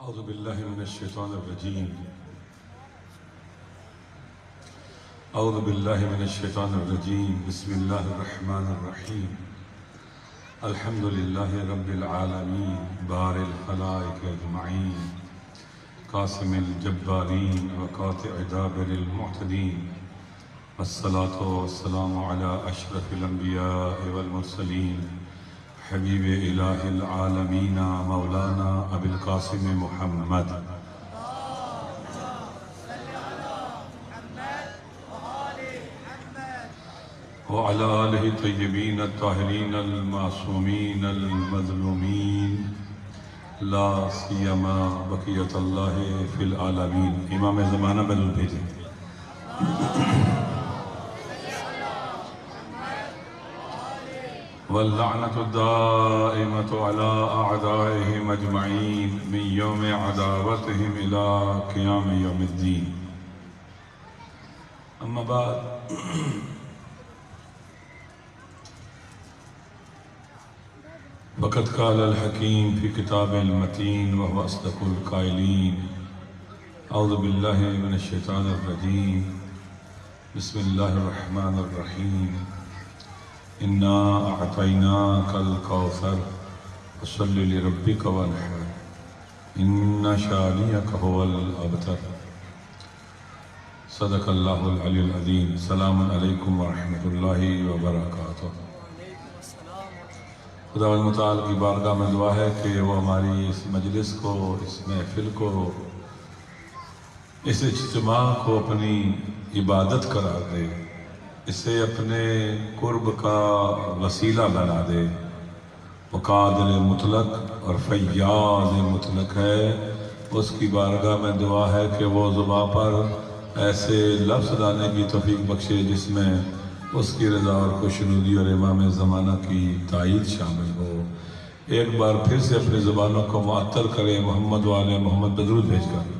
أعوذ بالله من الشيطان الرجيم. أعوذ بالله من الشيطان الرجيم. بسم الله الرحمن الرحيم. الحمد لله رب العالمين بار الخلائق أجمعين قاسم الجبارين وقاطع دابر المعتدين والصلاة والسلام على أشرف الأنبياء والمرسلين حبيب إله العالمين مولانا أبي القاسم محمد وعلى آله الطيبين الطاهرين المعصومين المظلومين لا سيما بقية الله في العالمين. امام زمانہ بدل بھیجے. واللعنة الدائمة على أعدائهم أجمعين من يوم عداوتهم إلى قيام يوم الدين. أما بعد، فقد قال الحكيم في كتاب المتين وهو أصدق القائلين. أعوذ بالله من الشيطان الرجيم. بسم الله الرحمن الرحيم. إنا أعطيناك الكوثر فصل لربك وانحر إن شانئك هو الأبتر. صدق الله العلي العظيم. السلام عليكم ورحمة الله وبركاته. خدا متعال کی بارگاہ میں دعا ہے کہ وہ ہماری اس مجلس کو، اس محفل کو، اس اجتماع کو اپنی عبادت قرار دے، اسے اپنے قرب کا وسیلہ بنا دے. وہ قادر مطلق اور فیاض مطلق ہے. اس کی بارگاہ میں دعا ہے کہ وہ زباں پر ایسے لفظ لانے کی توفیق بخشے جس میں اس کی رضا اور خوشنودی اور امام زمانہ کی تائید شامل ہو. ایک بار پھر سے اپنی زبانوں کو معطر کرے محمد والے محمد بدرود بھیج کر.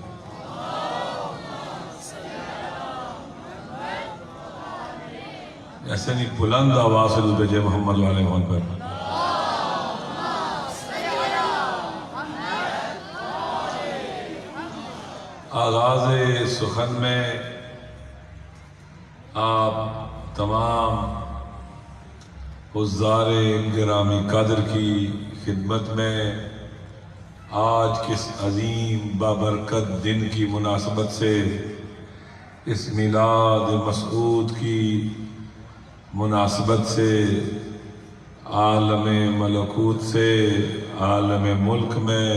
ایسے نہیں، بلند آواز سے بھیجے محمد والے محمد پر. آغاز سخن میں آپ تمام حضار گرامی قدر کی خدمت میں آج کس عظیم بابرکت دن کی مناسبت سے، اس میلاد مسعود کی مناسبت سے، عالم ملکوت سے عالم ملک میں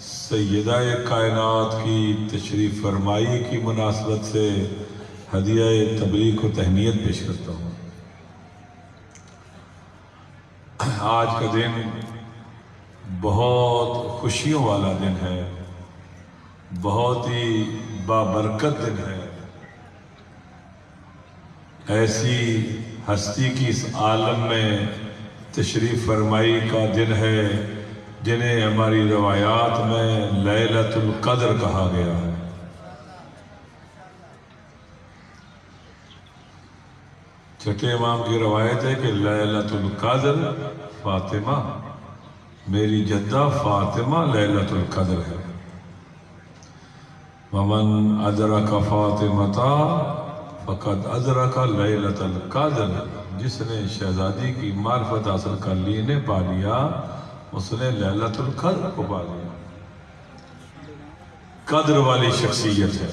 سیدہ کائنات کی تشریف فرمائی کی مناسبت سے ہدیہ تبریک و تہنیت پیش کرتا ہوں. آج کا دن بہت خوشیوں والا دن ہے، بہت ہی بابرکت دن ہے. ایسی ہستی کی اس عالم میں تشریف فرمائی کا دن ہے جنہیں ہماری روایات میں لیلۃ القدر کہا گیا ہے. چھٹے امام کی روایت ہے کہ لیلۃ القدر فاطمہ، میری جدہ فاطمہ لیلۃ القدر ہے. ومن ادرک فاطمۃ فقد ادرک لیلۃ القدر. جس نے شہزادی کی معرفت حاصل کر لی، نے پا لیا، اس نے لیلۃ القدر کو پا لیا. قدر والی شخصیت ہے،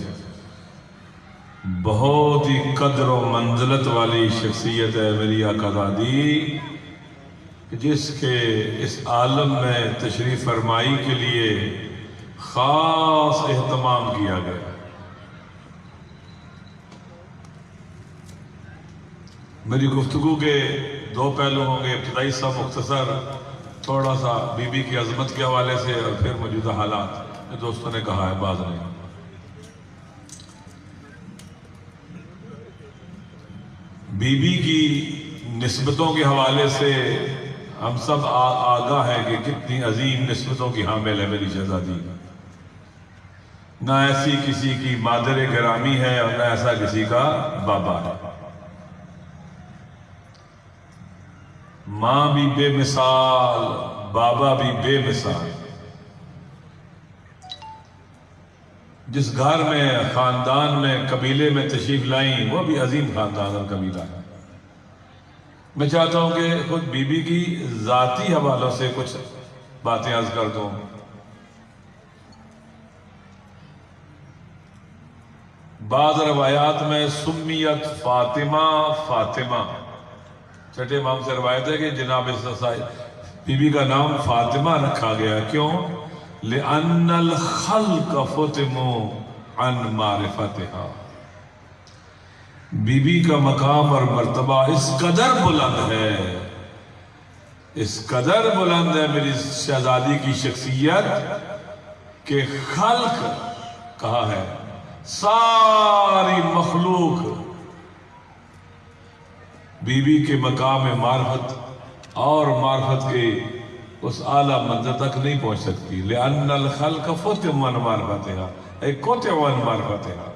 بہت ہی قدر و منزلت والی شخصیت ہے میری آقا دادی، جس کے اس عالم میں تشریف فرمائی کے لیے خاص اہتمام کیا گیا. میری گفتگو کے دو پہلو ہوں گے. ابتدائی سا مختصر تھوڑا سا بی بی کی عظمت کے حوالے سے، اور پھر موجودہ حالات دوستوں نے کہا ہے، بعض نے. بی بی کی نسبتوں کے حوالے سے ہم سب آگاہ ہیں کہ کتنی عظیم نسبتوں کی حامل ہے میری شہزادی. نہ ایسی کسی کی مادر گرامی ہے اور نہ ایسا کسی کا بابا ہے. ماں بھی بے مثال، بابا بھی بے مثال. جس گھر میں، خاندان میں، قبیلے میں تشریف لائیں وہ بھی عظیم خاندان اور قبیلہ ہے۔ میں چاہتا ہوں کہ خود بی بی کی ذاتی حوالوں سے کچھ باتیں عرض کر دوں۔ بعض روایات میں سمیت فاطمہ فاطمہ، چھٹے امام سے روایت ہے کہ جناب بی بی کا نام فاطمہ رکھا گیا، کیوں؟ لِأَنَّ الْخَلْقَ فُتِمُوا عَنْ مَعْرِفَتِهَا، بی بی کا مقام اور مرتبہ اس قدر بلند ہے، اس قدر بلند ہے میری شہزادی کی شخصیت کہ خلق کہا ہے، ساری مخلوق بی بی کے مقام معرفت اور معرفت کے اس اعلیٰ منزل تک نہیں پہنچ سکتی۔ لِأَنَّ الْخَلْقَ فُتِمُوا عَنْ مَعْرِفَتِهَا، اے قُطِعُوا عَنْ مَعْرِفَتِهَا۔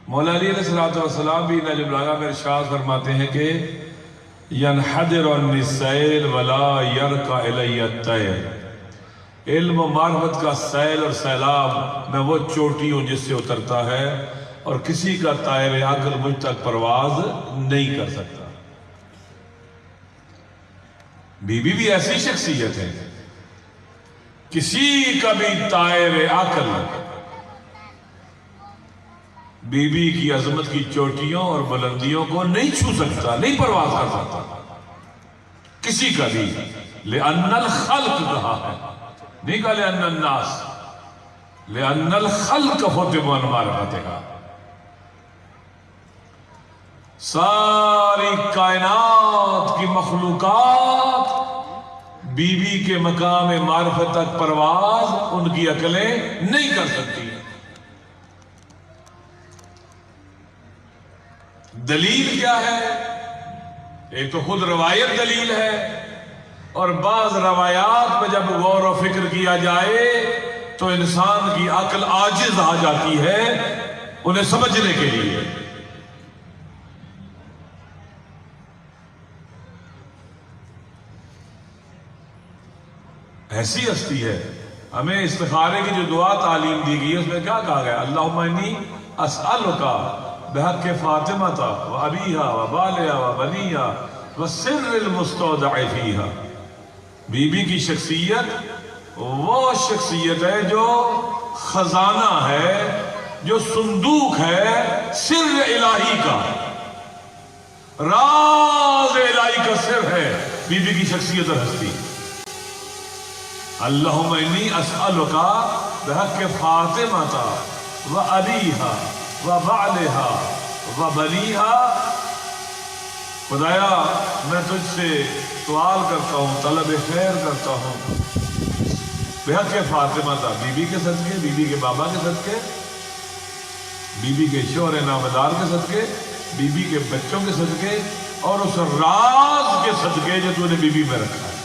مولا علی علیہ السلام بھی نجم البلاغہ میں ارشاد فرماتے ہیں کہ يَنْحَدِرُ عَنِّي السَّيْلُ وَلَا يَرْكَ إِلَيَّ الطَّيْرُ، علم و معرفت کا سیل اور سیلاب میں وہ چوٹی ہوں جس سے اترتا ہے اور کسی کا طائر عقل مجھ تک پرواز نہیں کر سکتا۔ بی بی بھی ایسی شخصیت ہے، کسی کا بھی طائر عقل بی بی کی عظمت کی چوٹیوں اور بلندیوں کو نہیں چھو سکتا، نہیں پرواز کر سکتا، کسی کا بھی۔ لِأَنَّ الْخَلْقَ کہا ہے، نہیں کہا لِأَنَّ النَّاسِ، لِأَنَّ الْخَلْقَ فُتِمُوا عَنْ مَعْرِفَتِهَا، ساری کائنات کی مخلوقات بی بی کے مقام معرفت تک پرواز ان کی عقلیں نہیں کر سکتی۔ دلیل کیا ہے؟ ایک تو خود روایت دلیل ہے، اور بعض روایات میں جب غور و فکر کیا جائے تو انسان کی عقل عاجز آ جاتی ہے انہیں سمجھنے کے لیے۔ ایسی ہستی ہے۔ ہمیں استخارے کی جو دعا تعلیم دی گئی ہے اس میں کیا کہا گیا؟ اللہم انی اسألکا بحق فاطمہ و ابیہا و بالہا و بنیہا و سر المستودع فیہا، بی بی کی شخصیت وہ شخصیت ہے جو خزانہ ہے، جو صندوق ہے سر الہی کا، راز الہی کا سر ہے بی بی کی شخصیت اور ہستی۔ اللہم انی اسألکا بحق فاطمہ و ابیہا و بالہا و بنیہا، خدایا میں تجھ سے سوال کرتا ہوں، طلب خیر کرتا ہوں بحق فاطمہ تھا، بی بی کے صدقے، بی بی کے بابا کے صدقے، بی بی کے شوہر نامدار کے صدقے، بی بی کے بچوں کے صدقے، اور اس راز کے صدقے جو تو نے بی بی میں رکھا ہے۔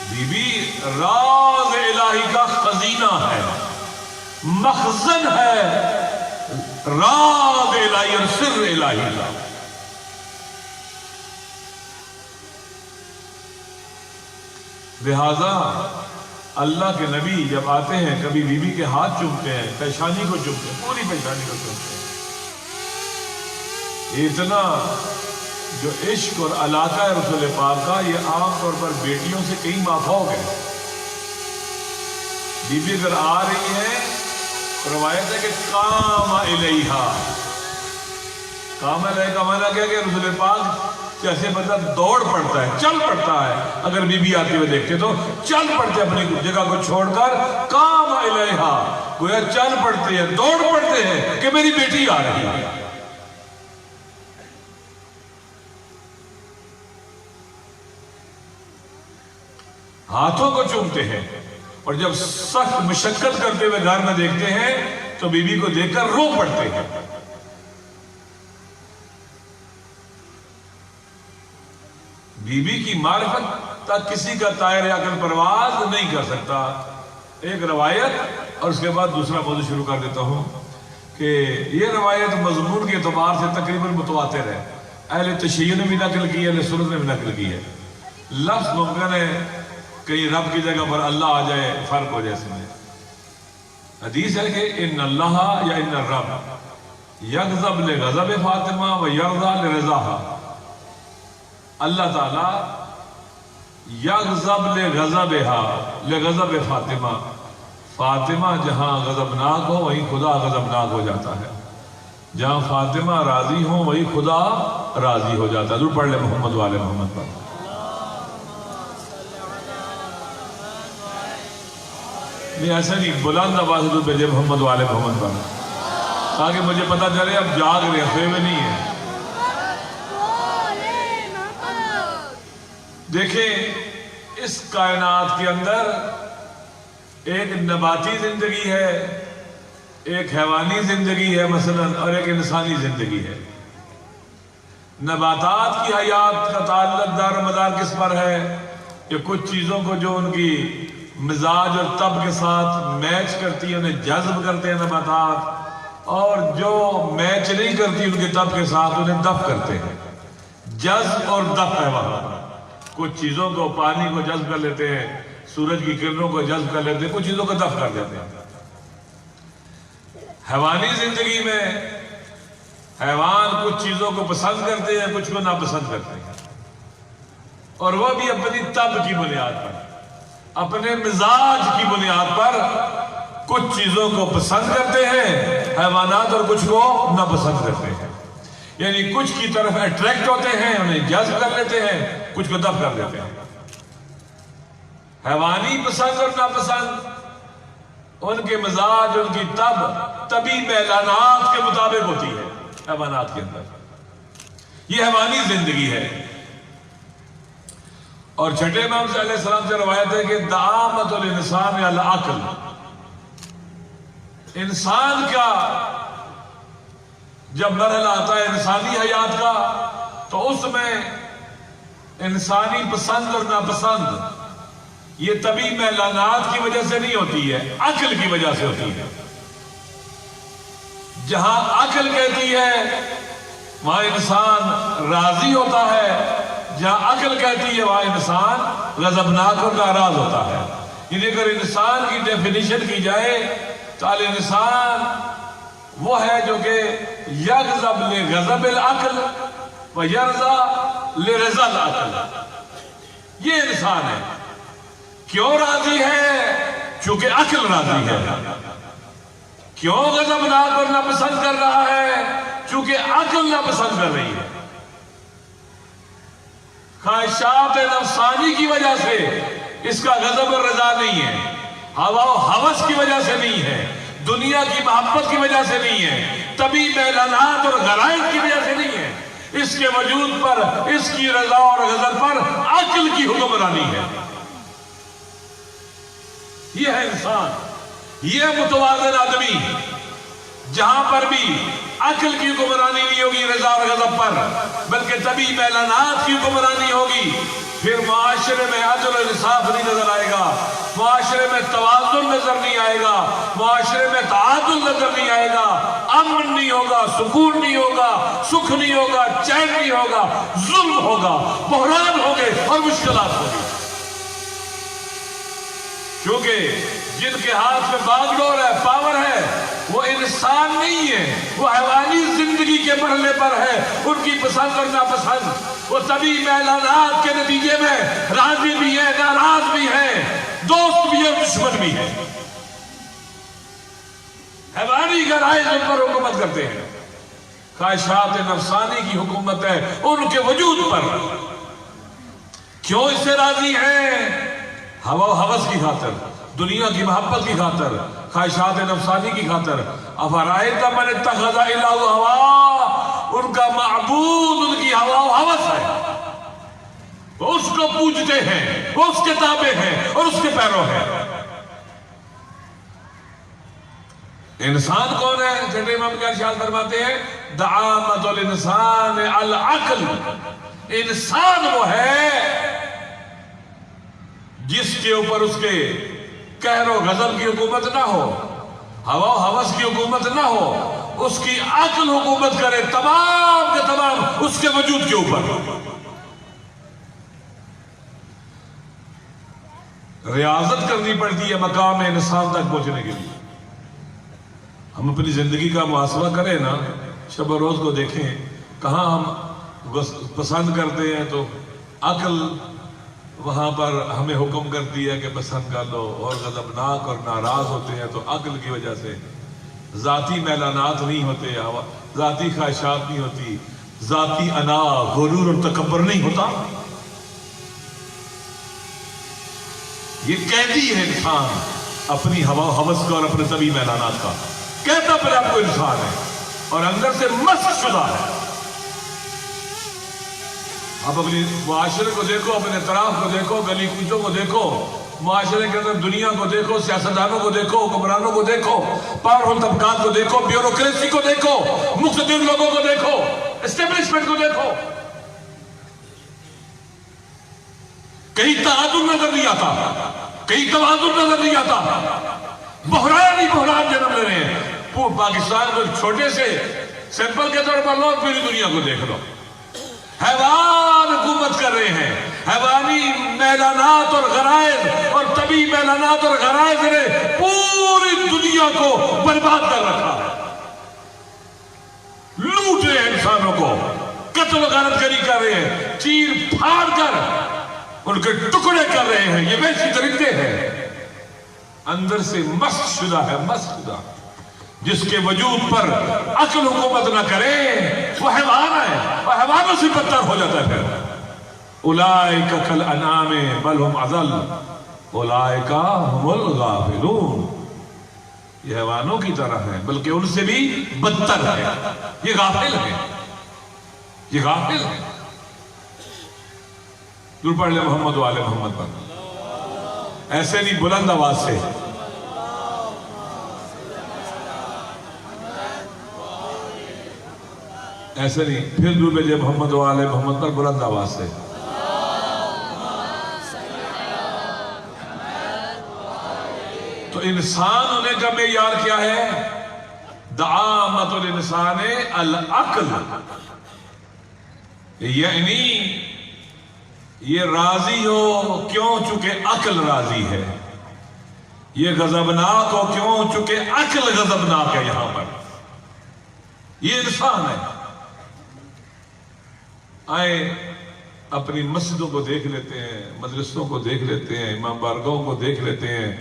بی بی راز الہی کا خزینہ ہے، مخزن ہے، راز الہی اور سر الہی کا۔ لہذا اللہ کے نبی جب آتے ہیں کبھی بی بی کے ہاتھ چومتے ہیں، پیشانی کو چومتے ہیں، پوری پیشانی کو چومتے ہیں۔ اتنا جو عشق اور علاقہ ہے رسول پاک کا، یہ عام طور پر بیٹیوں سے کئی مافوق ہے۔ بی بی اگر آ رہی ہے روایت ہے کہ قام الیہا، قام الیہا کا معنی کیا کہ رسول پاک جیسے بندہ دوڑ پڑتا ہے، چل پڑتا ہے، اگر بی بی آتے ہوئے دیکھتے تو چل پڑتے اپنی جگہ کو چھوڑ کر، قام الیہا، گویا چل پڑتے ہیں، دوڑ پڑتے ہیں کہ میری بیٹی آ رہی ہے۔ ہاتھوں کو چومتے ہیں، اور جب سخت مشقت کرتے ہوئے گھر میں دیکھتے ہیں تو بی بی کو دیکھ کر رو پڑتے ہیں۔ بی بی کی معرفت تک کسی کا طائر عقل پرواز نہیں کر سکتا۔ ایک روایت اور اس کے بعد دوسرا موضوع شروع کر دیتا ہوں کہ یہ روایت مضمون کے اعتبار سے تقریباً متواتر ہے، اہل تشیع نے بھی نقل کی ہے، اہل سنت نے بھی نقل کی ہے۔ لفظ ممکن ہے کہیں رب کی جگہ پر اللہ آ جائے، فرق ہو جائے اس میں۔ حدیث ہے کہ ان اللہ یا ان الرب یغضب لغضب فاطمہ و یرضا لرضاها، اللہ تعالی یغضب لغضب فاطمہ، فاطمہ جہاں غضبناک ہو وہیں خدا غضبناک ہو جاتا ہے، جہاں فاطمہ راضی ہو وہیں خدا راضی ہو جاتا ہے۔ ضرور پڑھ لے محمد والے محمد پر۔ نہیں ایسا نہیں، بلند آواز سے بھیجے محمد والے محمد پر، تاکہ مجھے پتہ چلے اب جاگ رہے ہیں، سوئے میں نہیں ہے۔ دیکھیں اس کائنات کے اندر ایک نباتی زندگی ہے، ایک حیوانی زندگی ہے مثلا، اور ایک انسانی زندگی ہے۔ نباتات کی حیات کا تعلق دار مدار کس پر ہے؟ کہ کچھ چیزوں کو جو ان کی مزاج اور طب کے ساتھ میچ کرتی ہے انہیں جذب کرتے ہیں نباتات، اور جو میچ نہیں کرتی ان کے طب کے ساتھ انہیں دفع کرتے ہیں۔ جذب اور دفع ہے وہاں۔ کچھ چیزوں کو، پانی کو جذب کر لیتے ہیں، سورج کی کرنوں کو جذب کر لیتے ہیں، کچھ چیزوں کو دفع کر دیتے ہیں۔ حیوانی زندگی میں حیوان کچھ چیزوں کو پسند کرتے ہیں، کچھ کو ناپسند کرتے ہیں، اور وہ بھی اپنی طب کی بنیاد پر، اپنے مزاج کی بنیاد پر کچھ چیزوں کو پسند کرتے ہیں حیوانات، اور کچھ کو ناپسند کرتے ہیں۔ یعنی کچھ کی طرف اٹریکٹ ہوتے ہیں، انہیں جذب کر لیتے ہیں، کچھ کو دفع کر دیتے ہیں۔ حیوانی پسند اور ناپسند ان کے مزاج، ان کی طبی میلانات کے مطابق ہوتی ہے حیوانات کے اندر۔ یہ حیوانی زندگی ہے۔ اور چھٹے امام صلی اللہ علیہ وسلم سے روایت ہے کہ دعامت الانسان العقل، انسان کا جب مرحلہ آتا ہے انسانی حیات کا، تو اس میں انسانی پسند اور ناپسند یہ طبی میلانات کی وجہ سے نہیں ہوتی ہے، عقل کی وجہ سے ہوتی ہے۔ جہاں عقل کہتی ہے وہاں انسان راضی ہوتا ہے، جہاں عقل کہتی ہے وہاں انسان غضبناک اور ناراض ہوتا ہے۔ یعنی اگر انسان کی ڈیفینیشن کی جائے تو الانسان وہ ہے جو کہ یغضب لغضب العقل و یرضا لرضا العقل، یہ انسان ہے۔ کیوں راضی ہے؟ چونکہ عقل راضی ہے۔ کیوں غضبناک اور ناپسند کر رہا ہے؟ چونکہ عقل ناپسند کر رہی ہے۔ خواہشات نفسانی کی وجہ سے اس کا غضب اور رضا نہیں ہے، ہوا و ہوس کی وجہ سے نہیں ہے، دنیا کی محبت کی وجہ سے نہیں ہے، طبی میلانات اور غرائز کی وجہ سے نہیں ہے۔ اس کے وجود پر، اس کی رضا اور غضب پر عقل کی حکمرانی ہے۔ یہ ہے انسان، یہ متوازن آدمی، جہاں پر بھی عقل کی حکمرانی نہیں ہوگی رضا اور غضب پر، بلکہ طبی میلانات کی حکمرانی ہوگی، پھر معاشرے میں عدل و انصاف نہیں نظر آئے گا، معاشرے میں توازن نظر نہیں آئے گا، معاشرے میں تعادل نظر نہیں آئے گا، امن نہیں ہوگا، سکون نہیں ہوگا، سکھ نہیں ہوگا، چین نہیں ہوگا، ظلم ہوگا، بحران ہوگے اور مشکلات ہوگی۔ کیونکہ جن کے ہاتھ میں باغ ڈور ہے، پاور ہے، وہ انسان نہیں ہے، وہ حیوانی زندگی کے مرحلے پر ہے۔ ان کی پسند اور ناپسند وہ طبی میلانات کے نتیجے میں راضی بھی ہے، ناراض بھی ہے، دوست بھی ہے، دشمن بھی ہے۔ حیوانی غرائز ان پر حکومت کرتے ہیں، خواہشات نفسانی کی حکومت ہے ان کے وجود پر۔ کیوں اس سے راضی ہیں؟ ہوا و ہوس کی خاطر، دنیا کی محبت کی خاطر، خواہشات نفسانی کی خاطر۔ افرائیت من اتخذ الہہ ہوا، ان کا معبود ان کی ہوا و ہوس ہے، وہ اس کو پوجتے ہیں، وہ اس کے تابع ہیں اور اس کے پیرو ہیں۔ انسان کون ہے؟ چھٹے امام کا ارشاد فرماتے ہیں دعامت الانسان العقل، انسان وہ ہے جس کے اوپر اس کے قہر و غضب کی حکومت نہ ہو، ہوا و ہوس کی حکومت نہ ہو، اس کی عقل حکومت کرے تمام کے تمام اس کے وجود کے اوپر۔ ریاضت کرنی پڑتی ہے مقام انسان تک پہنچنے کے لیے۔ ہم اپنی زندگی کا محاسبہ کریں نا، شب و روز کو دیکھیں، کہاں ہم پسند کرتے ہیں تو عقل وہاں پر ہمیں حکم کرتی ہے کہ پسند کر لو، اور غضبناک اور ناراض ہوتے ہیں تو عقل کی وجہ سے ذاتی میلانات نہیں ہوتے، ذاتی خواہشات نہیں ہوتی، ذاتی انا، غرور اور تکبر نہیں ہوتا۔ یہ قیدی ہے انسان اپنی ہوا حوث کا اور اپنے طبی میلانات کا، کہتا پھر آپ کو انسان ہے اور اندر سے مست شدہ ہے۔ آپ اپنی معاشرے کو دیکھو، اپنے اطراف کو دیکھو، گلی کوچوں کو دیکھو، معاشرے کے اندر دنیا کو دیکھو، سیاستدانوں کو دیکھو، حکمرانوں کو دیکھو، پاورفل طبقات کو دیکھو، بیوروکریسی کو دیکھو، مقتدر لوگوں کو دیکھو، اسٹیبلشمنٹ کو دیکھو، کہیں تعادل نظر نہیں آتا، کہیں توازن نظر نہیں آتا، بحران ہی بحران جنم لے رہے ہیں۔ پاکستان کو چھوٹے سے سیمپل کے طور پر لو، پوری دنیا کو دیکھ لو، حیوان حکومت کر رہے ہیں، حیوانی میلانات اور غرائز اور طبی میلانات اور غرائز نے پوری دنیا کو برباد کر رکھا ہے، لوٹ رہے ہیں انسانوں کو، قتل و غارت گری کر رہے ہیں، چیر پھاڑ کر ان کے ٹکڑے کر رہے ہیں۔ یہ ویسی درندے ہیں، اندر سے مست شدہ ہے، مست شدہ، جس کے وجود پر عقل حکومت نہ کرے وہ حیوان ہے، وہ حیوانوں سے بدتر ہو جاتا ہے۔ پھر اولئک کالانعام بل ہم اضل اولئک هم الغافلون، یہ حیوانوں کی طرح ہے بلکہ ان سے بھی بدتر ہے، یہ غافل ہے، یہ غافل ہے۔ درود پڑھ لے محمد و آل محمد پر، ایسے نہیں بلند آواز سے، ایسے نہیں، پھر درود بھیجے محمد و آل محمد پر بلند آواز سے۔ تو انسان ہونے کا معیار کیا ہے؟ دعامت الانسان العقل، یعنی یہ راضی ہو کیوں؟ چونکہ عقل راضی ہے، یہ غضبناک ہو کیوں؟ چونکہ عقل غضبناک ہے۔ یہاں پر یہ انسان ہے۔ آئے اپنی مسجدوں کو دیکھ لیتے ہیں، مدرسوں کو دیکھ لیتے ہیں، امام بارگاہوں کو دیکھ لیتے ہیں،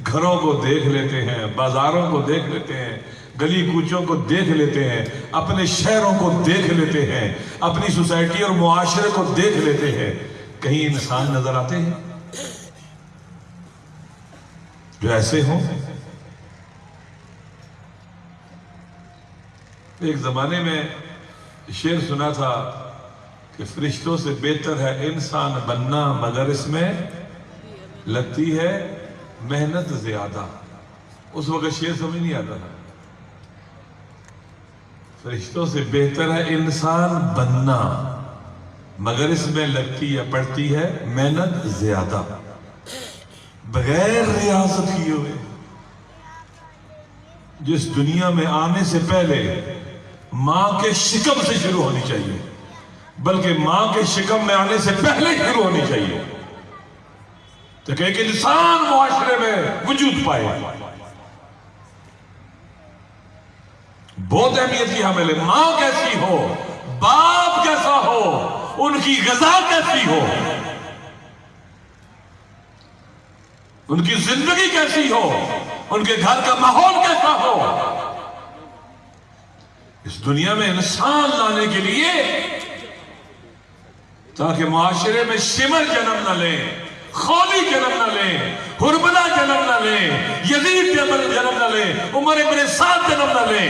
گھروں کو دیکھ لیتے ہیں، بازاروں کو دیکھ لیتے ہیں، گلی کوچوں کو دیکھ لیتے ہیں، اپنے شہروں کو دیکھ لیتے ہیں، اپنی سوسائٹی اور معاشرے کو دیکھ لیتے ہیں، کہیں انسان نظر آتے ہیں جو ایسے ہوں؟ ایک زمانے میں شعر سنا تھا کہ فرشتوں سے بہتر ہے انسان بننا مگر اس میں لگتی ہے محنت زیادہ۔ اس وقت شعر سمجھ نہیں آتا تھا۔ فرشتوں سے بہتر ہے انسان بننا مگر اس میں لگتی ہے پڑتی ہے محنت زیادہ، بغیر ریاضت کیے ہوئے۔ جس دنیا میں آنے سے پہلے ماں کے شکم سے شروع ہونی چاہیے، بلکہ ماں کے شکم میں آنے سے پہلے شروع ہونی چاہیے، تو کہ ایک انسان معاشرے میں وجود پائے۔ بہت اہمیت کی حامل ہے۔ ماں کیسی ہو، باپ کیسا ہو، ان کی غذا کیسی ہو، ان کی زندگی کیسی ہو، ان کے گھر کا ماحول کیسا ہو، اس دنیا میں انسان لانے کے لیے تاکہ معاشرے میں شمر جنم نہ لیں، خولی جنم نہ لیں، حربلہ جنم نہ لیں، یزید جنم نہ لیں، عمر ابن سعد جنم نہ لیں،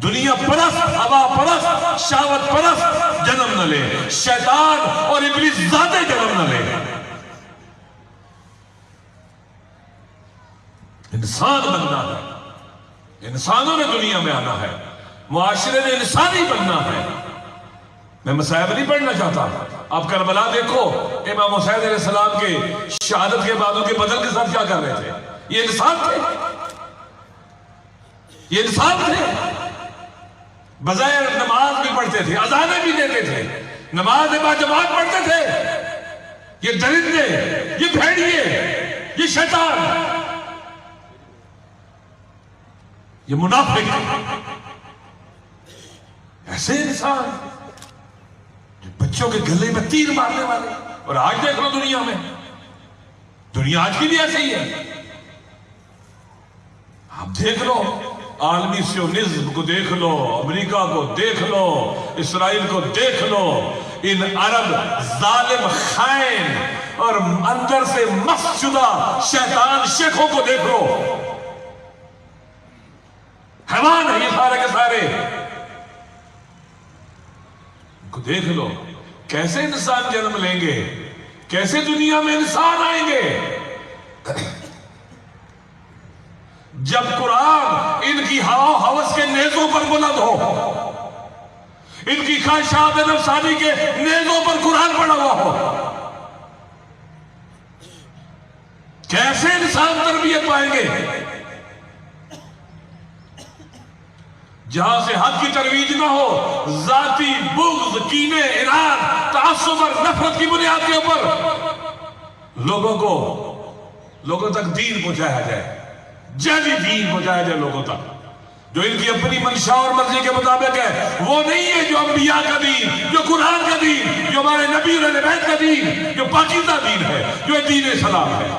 دنیا پرست، ہوا پرست، شہوت پرست جنم نہ لیں، شیطان اور ابلیس ذاتے جنم نہ لیں۔ انسان بننا ہے، انسانوں نے دنیا میں آنا ہے، معاشرے نے انسانی بننا ہے۔ میں مصائب نہیں پڑھنا چاہتا، آپ کربلا دیکھو، امام حسین علیہ السلام کے شہادت کے بعد ان کے بدن کے ساتھ کیا کر رہے تھے؟ یہ انسان تھے، یہ انسان تھے، بظاہر نماز بھی پڑھتے تھے، اذانیں بھی دیتے تھے، نماز با جماعت پڑھتے تھے، یہ درندے، یہ بھیڑیے، یہ شیطان، یہ منافق، ایسے انسان جو بچوں کے گلے میں تیر مارنے والے. اور آج دیکھ لو دنیا میں، دنیا آج کی بھی ایسے ہی ہے. آپ دیکھ لو عالمی سیونزم کو دیکھ لو، امریکہ کو دیکھ لو، اسرائیل کو دیکھ لو، ان عرب ظالم خائن اور اندر سے مست شدہ شیطان شیخوں کو دیکھ لو. حیوان ہے یہ سارے کے سارے. ان کو دیکھ لو کیسے انسان جنم لیں گے، کیسے دنیا میں انسان آئیں گے. جب قرآن ان کی ہوا ہوس کے نیزوں پر بلند ہو، ان کی خواہشات نفسانی کے نیزوں پر قرآن پڑا ہوا ہو، کیسے انسان تربیت پائیں گے؟ جہاں سے حق کی ترویج نہ ہو، ذاتی بغض، کینے، اناد، تعصب اور نفرت کی بنیاد کے اوپر لوگوں تک دین پہنچایا جائے، جعلی دین پہنچایا جائے لوگوں تک، جو ان کی اپنی منشا اور مرضی کے مطابق ہے. وہ نہیں ہے جو انبیاء کا دین، جو قرآن کا دین، جو ہمارے نبی اور اہل بیت کا دین، جو پاکیزہ دین ہے، جو دین اسلام ہے.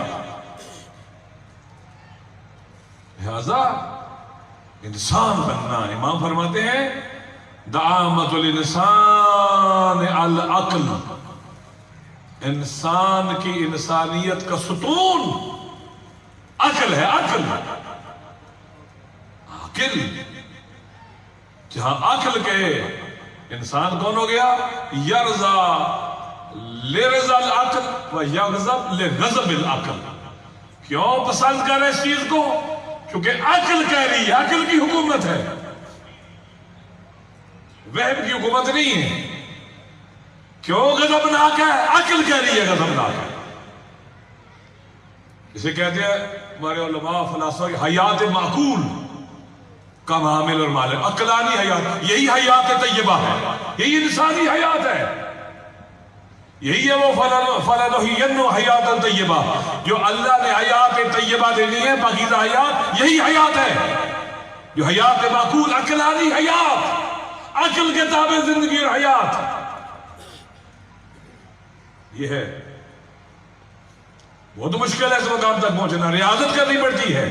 لہذا انسان بننا، امام فرماتے ہیں دعامت الانسان العقل، انسان کی انسانیت کا ستون عقل ہے. عقل جہاں عقل کے انسان کون ہو گیا؟ یرضا لرضا العقل و یغضب لغضب العقل. کیوں پسند کر رہے اس چیز کو؟ کیونکہ عقل کہہ رہی ہے، عقل کی حکومت ہے، وہم کی حکومت نہیں ہے. کیوں غضبناک ہے؟ عقل کہہ رہی ہے غضبناک ہے. اسے کہتے ہیں ہمارے علماء فلاسفہ کی حیات معقول کا معامل اور مالک. عقلانی حیات، یہی حیات طیبہ ہے، یہی انسانی حیات ہے، یہی ہے وہ فَلَنُحْيِيَنَّهُ حَيَاتًا طیبہ. جو اللہ نے حیات طیبہ دینی ہے، پاکیزہ حیات، یہی حیات ہے جو حیات معقول، عقلانی حیات، عقل کے تابع زندگی اور حیات یہ ہے. بہت مشکل ہے اس مقام تک پہنچنا، ریاضت کرنی پڑتی ہے.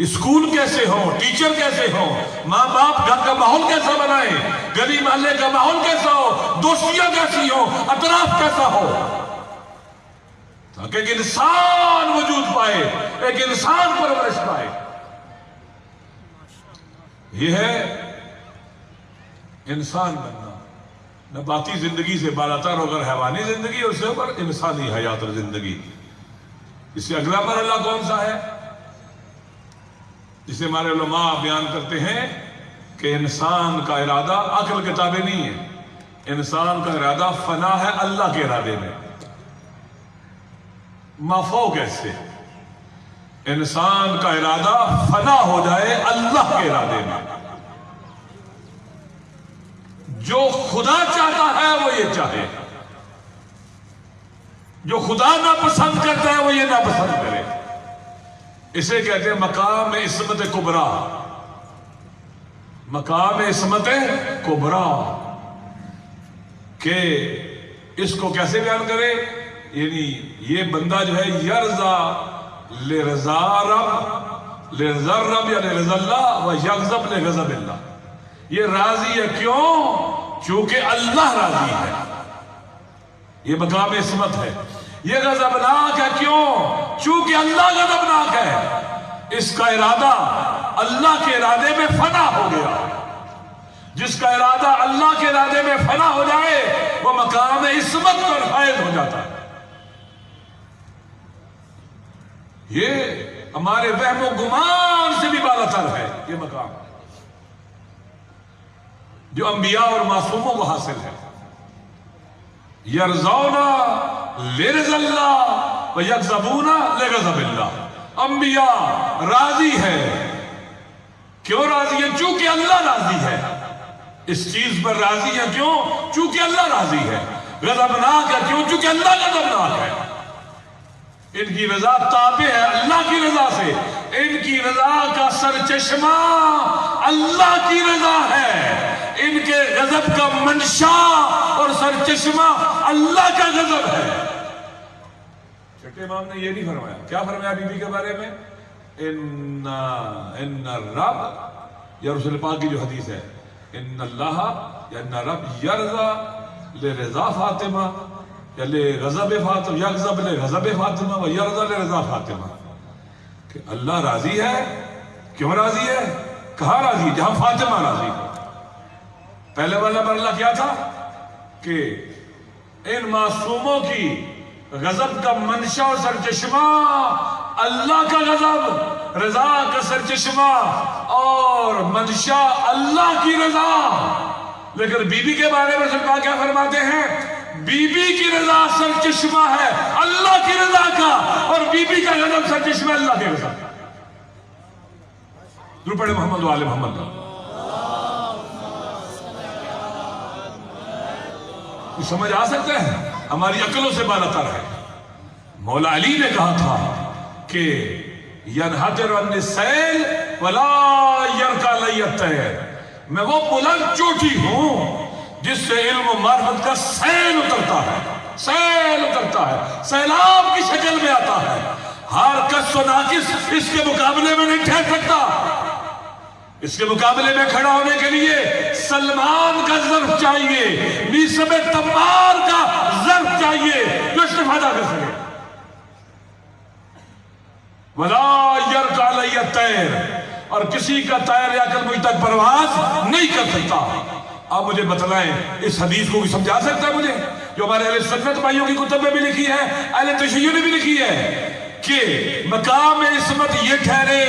اسکول کیسے ہو، ٹیچر کیسے ہو، ماں باپ گھر کا ماحول کیسا بنائیں، گلی محلے کا ماحول کیسا ہو، دوستیاں کیسی ہو، اطراف کیسا ہو، تاکہ ایک انسان وجود پائے، ایک انسان پرورش پائے. یہ ہے انسان بننا. نباتی زندگی سے بالاتر اگر حیوانی زندگی، اس سے اوپر انسانی حیات اور زندگی. اس سے اگلا مرحلہ کون سا ہے؟ جسے ہمارے علماء بیان کرتے ہیں کہ انسان کا ارادہ عقل کے تابع نہیں ہے. انسان کا ارادہ فنا ہے اللہ کے ارادے میں. مافو کیسے؟ انسان کا ارادہ فنا ہو جائے اللہ کے ارادے میں. جو خدا چاہتا ہے وہ یہ چاہے، جو خدا ناپسند کرتا ہے وہ یہ ناپسند کرے. اسے کہتے ہیں مقام عصمت کبریٰ. مقام عصمت کبریٰ کہ اس کو کیسے بیان کرے؟ یعنی یہ بندہ جو ہے یرضا لرضا رب، لرضا رب یا لرضا اللہ، و یغضب لغضب اللہ. یہ راضی ہے کیوں؟ چونکہ اللہ راضی ہے. یہ مقام عصمت ہے. یہ غضبناک ہے کیوں؟ چونکہ اللہ غضبناک ہے. اس کا ارادہ اللہ کے ارادے میں فنا ہو گیا. جس کا ارادہ اللہ کے ارادے میں فنا ہو جائے وہ مقام عصمت پر فائز ہو جاتا ہے. یہ ہمارے وہم و گمان سے بھی بالاتر ہے. یہ مقام جو انبیاء اور معصوموں کو حاصل ہے. یرضون لرضا اللہ و یغضبون لغضب اللہ. انبیاء راضی ہے. کیوں راضی ہے؟ چونکہ اللہ راضی ہے. اس چیز پر راضی ہے کیوں؟ چونکہ اللہ راضی ہے. غضبناک ہے، کیوں؟ چونکہ اللہ غضبناک ہے. ان کی رضا تابع ہے اللہ کی رضا سے. ان کی رضا کا سرچشمہ اللہ کی رضا ہے. ان کے غضب کا منشا اور سرچشمہ اللہ کا غضب ہے. چھٹے امام نے یہ نہیں فرمایا. کیا فرمایا بی بی کے بارے میں؟ ان الرب، یا رسول پاک کی جو حدیث ہے، ان اللہ یا ان رب یرضا لرضا فاطمہ یا لغضب فاطمہ، یغضب لغضب فاطمہ و یرضا لرضا فاطمہ، کہ اللہ راضی ہے. کیوں راضی ہے؟ کہاں راضی ہے؟ جہاں فاطمہ راضی ہے. پہلے والا مرحلہ کیا تھا کہ ان معصوموں کی غضب کا منشا اور سرچشمہ اللہ کا غضب، رضا کا سرچشمہ اور منشا اللہ کی رضا. لیکن بی بی کے بارے میں رسول پاک کیا فرماتے ہیں؟ بی بی کی رضا سرچشمہ ہے اللہ کی رضا کا، اور بی بی کا غضب سرچشمہ اللہ کی رضا کا. درود پڑھیں محمد و آل محمد. کچھ سمجھ آ سکتا ہے؟ ہماری عقلوں سے بالاتر ہے. مولا علی نے کہا تھا کہ ینحدر عن السیل ولا یرقی لی الطیر، میں وہ بلند چوٹی ہوں جس سے علم و معرفت کا سیل اترتا ہے. سیل اترتا ہے، سیلاب کی شکل میں آتا ہے. ہر کس و ناقص اس کے مقابلے میں نہیں ٹھہر سکتا. اس کے مقابلے میں کھڑا ہونے کے لیے سلمان کا ظرف چاہیے، میثم تمار کا ظرف چاہیے جو استفادہ کر سکے. وَلَا يَرْقَى عَلَيَّ الطَّيْرُ، اور کسی کا طائر یا کر مجھ تک پرواز نہیں کر سکتا. آپ مجھے بتلائیں اس حدیث کو بھی سمجھا سکتا ہے مجھے، جو ہمارے اہل سنت بھائیوں کی کتب میں بھی لکھی ہے، اہل تشیع نے بھی لکھی ہے، کہ مقام عصمت یہ ٹھہرے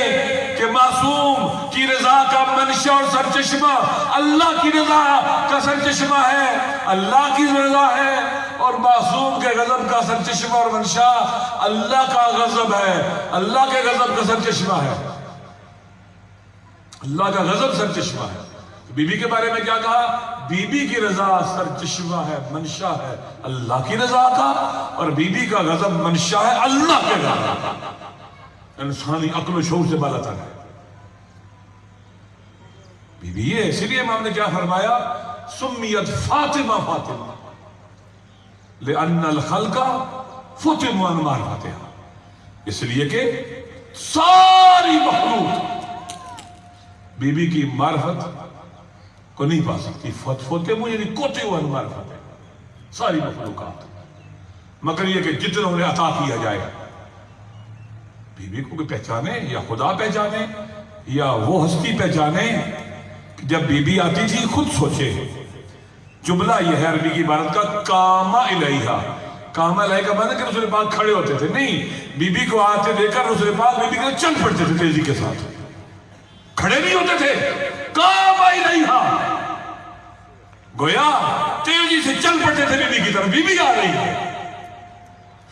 کہ معصوم کی رضا کا منشا اور سرچشمہ اللہ کی رضا کا سرچشمہ ہے، اللہ کی رضا ہے، اور معصوم کے غضب کا سرچشمہ اور منشا اللہ کا غضب ہے، اللہ کے غضب کا سرچشمہ ہے، اللہ کا غضب سرچشمہ ہے. بی بی کے بارے میں کیا کہا؟ بی بی کی رضا سرچشمہ ہے، منشا ہے اللہ کی رضا کا، اور بی بی کا غضب منشا ہے اللہ کے غضب کا. انسانی عقل و شعور سے بالاتر ہے. بی بی یہ اسی لیے امام نے کیا فرمایا؟ سمیت فاطمہ فاطمہ لأن الخلق فتن عن معرفتها، اس لیے کہ ساری مخلوق بی بی کی معرفت کو نہیں پا سکتی. فتن یعنی کوتے عن معرفت ہے ساری مخلوقات، مگر یہ کہ جتنا انہیں عطا کیا جائے. بی بی کو پہچانے یا خدا پہچانے یا وہ ہستی پہچانے. جب بی بی آتی تھی خود سوچے، جملہ یہ ہے عربی کی عبارت کا کاما الیہا. کاما الیہا کا معنی کہ رسول پاک کھڑے ہوتے تھے، نہیں، بی بی کو آتے دیکھ کر رسول پاک بی بی کو چل پڑتے تھے تیزی کے ساتھ، کھڑے نہیں ہوتے تھے. کاما الیہا، گویا تیزی سے چل پڑتے تھے بی بی کی طرف. بی بی آ رہی ہے،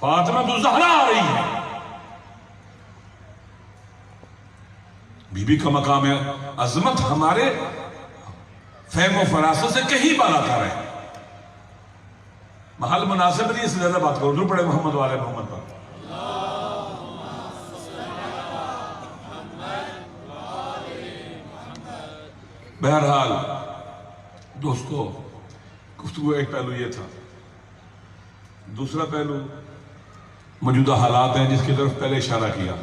فاطمہ تو زہرا آ رہی ہے. بی بی کا مقام عظمت ہمارے فہم و فراست سے کہیں بالاتر ہے. محل مناسب نہیں اس سے زیادہ بات کرو. درود پڑھے محمد و آل محمد پر. بہرحال دوستو، گفتگو ایک پہلو یہ تھا. دوسرا پہلو موجودہ حالات ہیں جس کی طرف پہلے اشارہ کیا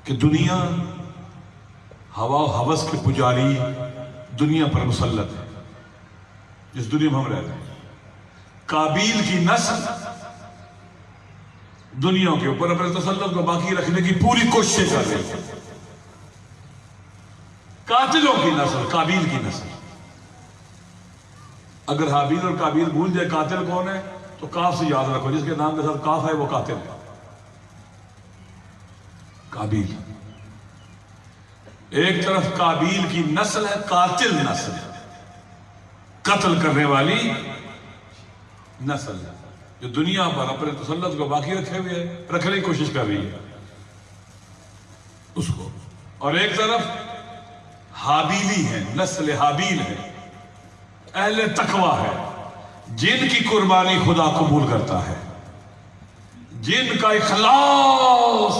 کہ دنیا ہوا و ہوس کے پجاری دنیا پر مسلط ہے. جس دنیا میں ہم رہتے ہیں، قابیل کی نسل دنیا کے اوپر اپنے تسلط کو باقی رکھنے کی پوری کوشش کر رہی ہے. قاتلوں کی نسل، قابیل کی نسل. اگر حابیل اور قابیل بھول جائے قاتل کون ہے تو کاف سے یاد رکھو، جس کے نام کے ساتھ کاف ہے وہ قاتل ہے. قابیل ایک طرف قابیل کی نسل ہے، قاتل نسل ہے، قتل کرنے والی نسل ہے، جو دنیا پر اپنے تسلط کو باقی رکھے ہوئے رکھنے کی کوشش کر رہی ہے اس کو. اور ایک طرف حابیلی ہے، نسل حابیل ہے، اہل تقویٰ ہے، جن کی قربانی خدا قبول کرتا ہے، جن کا اخلاص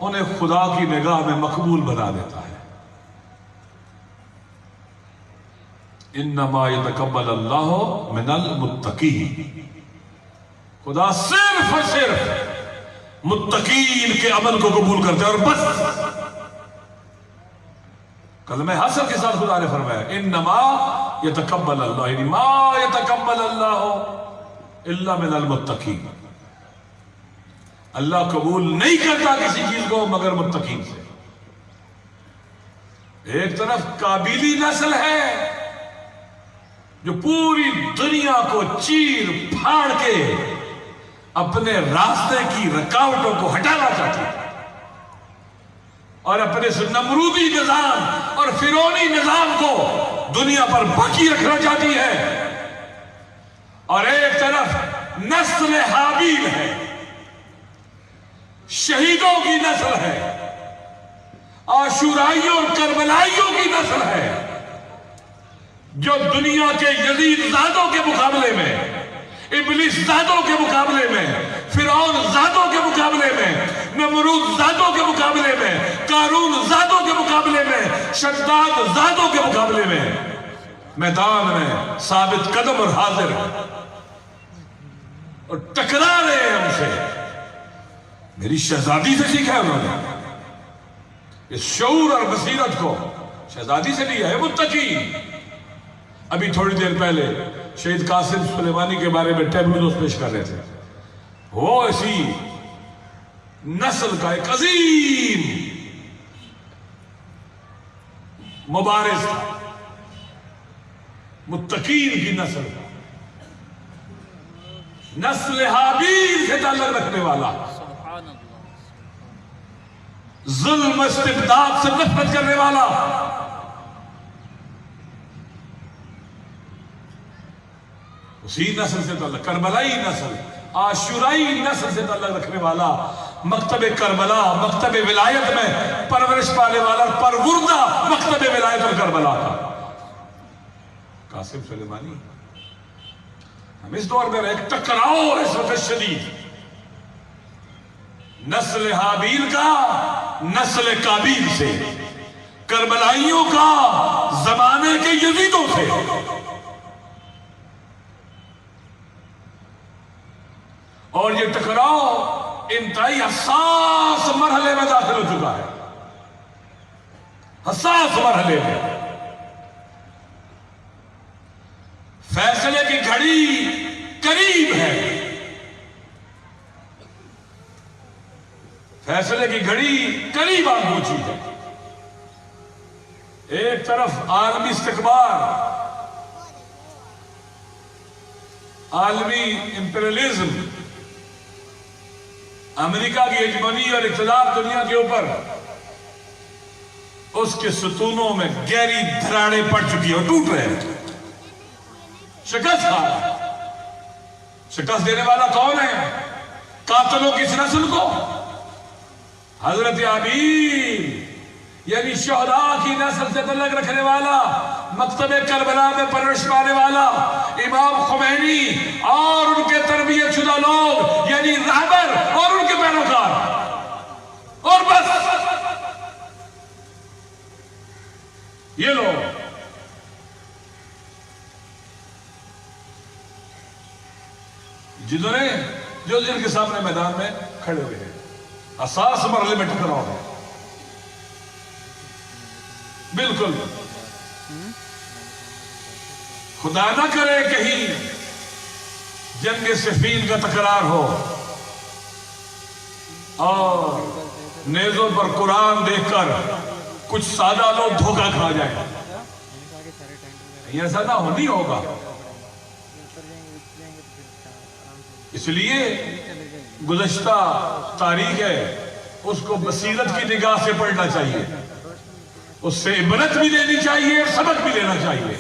انہیں خدا کی نگاہ میں مقبول بنا دیتا ہے۔ انما یتقبل اللہ من المتقین، خدا صرف اور صرف متقین کے عمل کو قبول کرتے ہیں، اور بس۔ کلمہ حسر کے ساتھ خدا نے فرمایا انما یتقبل اللہ، یعنی ما یتقبل اللہ الا من المتقین، اللہ قبول نہیں کرتا کسی چیز کو مگر متقین سے۔ ایک طرف قابیلی نسل ہے جو پوری دنیا کو چیر پھاڑ کے اپنے راستے کی رکاوٹوں کو ہٹانا چاہتی ہے، اور اپنے نمرودی نظام اور فرعونی نظام کو دنیا پر باقی رکھنا چاہتی ہے، اور ایک طرف نسل حابیل ہے، شہیدوں کی نسل ہے، عاشورائیوں اور کربلائیوں کی نسل ہے، جو دنیا کے یزید زادوں کے مقابلے میں، ابلیس زادوں کے مقابلے میں، فرعون زادوں کے مقابلے میں، نمرود زادوں کے مقابلے میں، قارون زادوں کے مقابلے میں، شداد زادوں کے مقابلے میں میدان میں ثابت قدم اور حاضر ہیں، اور ٹکرا رہے ہیں ہم سے۔ میری شہزادی سے سیکھا ہے انہوں نے اس شعور اور بصیرت کو، شہزادی سے لیا ہے متقین۔ ابھی تھوڑی دیر پہلے شہید قاسم سلیمانی کے بارے میں ٹیب نیوز پیش کر رہے تھے، وہ اسی نسل کا ایک عظیم مبارز تھا، متقین کی نسل، نسل حابیل سے تعلق رکھنے والا، ظلم استبداد سے نفرت کرنے والا، اسی نسل سے تعلق، کربلائی نسل، عاشورائی نسل سے تعلق رکھنے والا، مکتب کربلا، مکتب ولایت میں پرورش پانے والا، پروردہ مکتب ولایت اور کربلا کا قاسم سلیمانی۔ ہم اس دور میں ایک ٹکراؤ اس وقت شدید، نسل حابیل کا نسل قابیل سے، کربلائیوں کا زمانے کے یزیدوں سے، اور یہ ٹکراؤ انتہائی حساس مرحلے میں داخل ہو چکا ہے، حساس مرحلے میں۔ فیصلے کی گھڑی قریب ہے، فیصلے کی گھڑی قریب آ پہنچی ہے۔ ایک طرف عالمی استکبار، عالمی امپیریلزم، امریکہ کی ہیجمونی اور اقتدار دنیا کے اوپر، اس کے ستونوں میں گہری دھراڑیں پڑ چکی ہیں اور ٹوٹ رہے ہیں، شکست کھا رہا ہے۔ شکست دینے والا کون ہے؟ قاتلوں کی اس نسل کو، حضرت حابیل یعنی شہداء کی نسل سے تعلق رکھنے والا، مکتب کربلا میں پرورش پانے والا امام خمینی اور ان کے تربیت شدہ لوگ یعنی رہبر اور ان کے پیروکار، اور بس یہ لوگ جو ان کے سامنے میدان میں کھڑے ہوئے ہیں، حساس مرحلے میں ٹکراؤ ہے، بالکل خدا نہ کرے کہیں جنگ صفین کا تکرار ہو اور نیزوں پر قرآن دیکھ کر کچھ سادہ لوگ دھوکہ کھا جائیں، ایسا نہ نہیں ہوگا۔ اس لیے گزشتہ تاریخ ہے، اس کو بصیرت کی نگاہ سے پڑھنا چاہیے، اس سے عبرت بھی لینی چاہیے، سبق بھی لینا چاہیے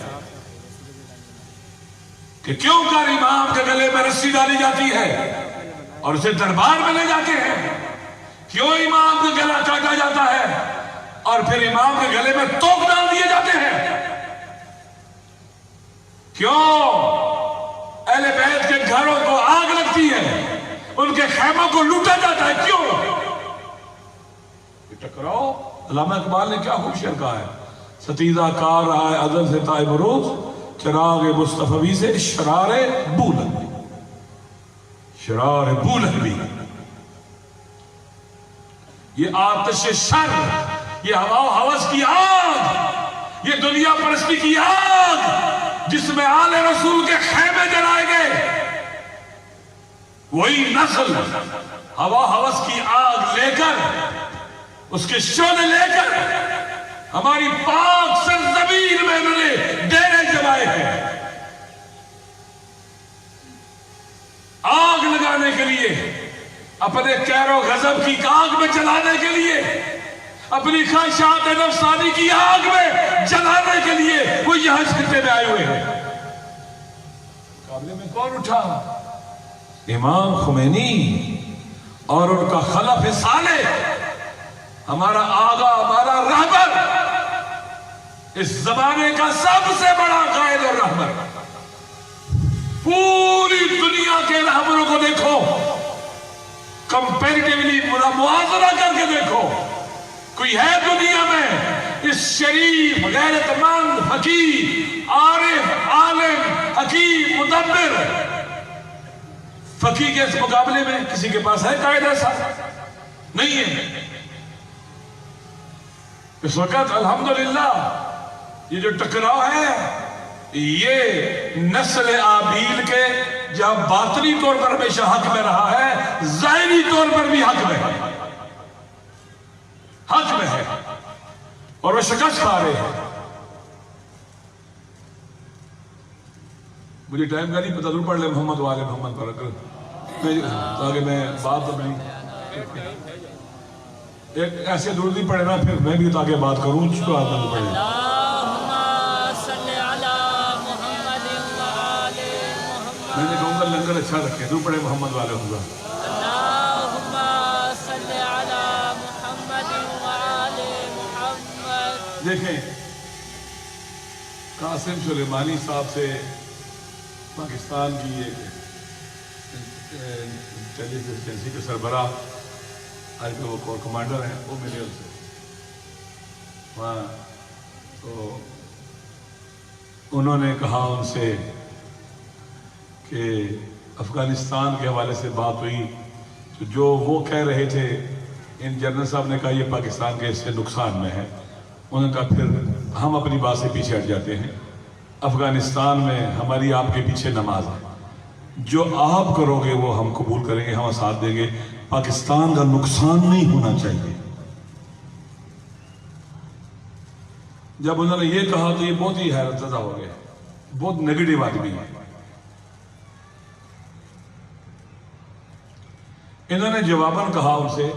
کہ کیوں کر امام کے گلے میں رسی ڈالی جاتی ہے اور اسے دربار میں لے جاتے ہیں، کیوں امام کا گلا کاٹا جاتا ہے اور پھر امام کے گلے میں توپ ڈال دیے جاتے ہیں، کیوں اہل بیت کے گھروں کو آگ لگتی ہے، ان کے خیموں کو لوٹا جاتا ہے، کیوں؟ یہ ٹکراؤ علامہ اقبال نے کیا خوبصورت کہا ہے، ستیزہ کار رہا ہے ازل سے تا بروز، چراغ مصطفی سے شرار بولہبی، شرار بولہبی، یہ آتش شر، یہ ہوا و ہوس کی آگ، یہ دنیا پرستی کی آگ جس میں آل رسول کے خیمے جلائے گئے، وہی نسل ہوا ہوس کی آگ لے کر، اس کے شعلے لے کر ہماری پاک سرزمین میں انہوں نے ڈیرے جمائے ہیں، آگ لگانے کے لیے، اپنے قہر و غضب کی آگ میں جلانے کے لیے، اپنی خواہشات نفسانی کی آگ میں جلانے کے لیے وہ یہاں خطے میں آئے ہوئے ہیں۔ مقابلے میں کون اٹھا؟ امام خمینی اور ان کا خلف صالح، ہمارا آغا، ہمارا رہبر، اس زمانے کا سب سے بڑا قائد اور رہبر۔ پوری دنیا کے رہبروں کو دیکھو، کمپیریٹیولی موازنہ کر کے دیکھو، کوئی ہے دنیا میں اس شریف، غیرت مند، حکیم، عارف، عالم، حکیم، مدبر فقیہ کے اس مقابلے میں کسی کے پاس ہے قائد ایسا؟ نہیں ہے۔ اس وقت الحمدللہ یہ جو ٹکراؤ ہے، یہ نسل آبیل کے جہاں باطنی طور پر ہمیشہ حق میں رہا ہے، ظاہری طور پر بھی حق میں ہے، حق میں ہے، اور وہ شکست کھا رہے ہیں۔ مجھے ٹائم کا نہیں پتہ، ضرور پڑھ لیں محمد والے محمد پر، تاکہ میں بات تو نہیں ایک ایسے درود نہیں پڑھے نا، پھر میں بھی تاکہ بات کروں، اس کو آدھا تو پڑھے۔ میں نے کہوں گا لنگر اچھا رکھے، درود پڑھے محمد والے ہوگا۔ دیکھیں قاسم سلیمانی صاحب سے پاکستان کی ایک انٹیلیجنس ایجنسی کے سربراہ، آج میں وہ کور کمانڈر ہیں، وہ ملے ان سے وہاں، تو انہوں نے کہا ان سے کہ افغانستان کے حوالے سے بات ہوئی، تو جو وہ کہہ رہے تھے، ان جنرل صاحب نے کہا یہ پاکستان کے اس سے نقصان میں ہے، انہوں نے کہا پھر ہم اپنی بات سے پیچھے ہٹ جاتے ہیں، افغانستان میں ہماری آپ کے پیچھے نماز ہے، جو آپ کرو گے وہ ہم قبول کریں گے، ہم ساتھ دیں گے، پاکستان کا نقصان نہیں ہونا چاہیے۔ جب انہوں نے یہ کہا تو یہ بہت ہی حیرت زدہ ہو گئے، بہت نیگیٹو آدمی ہے۔ انہوں نے جواباً کہا ان سے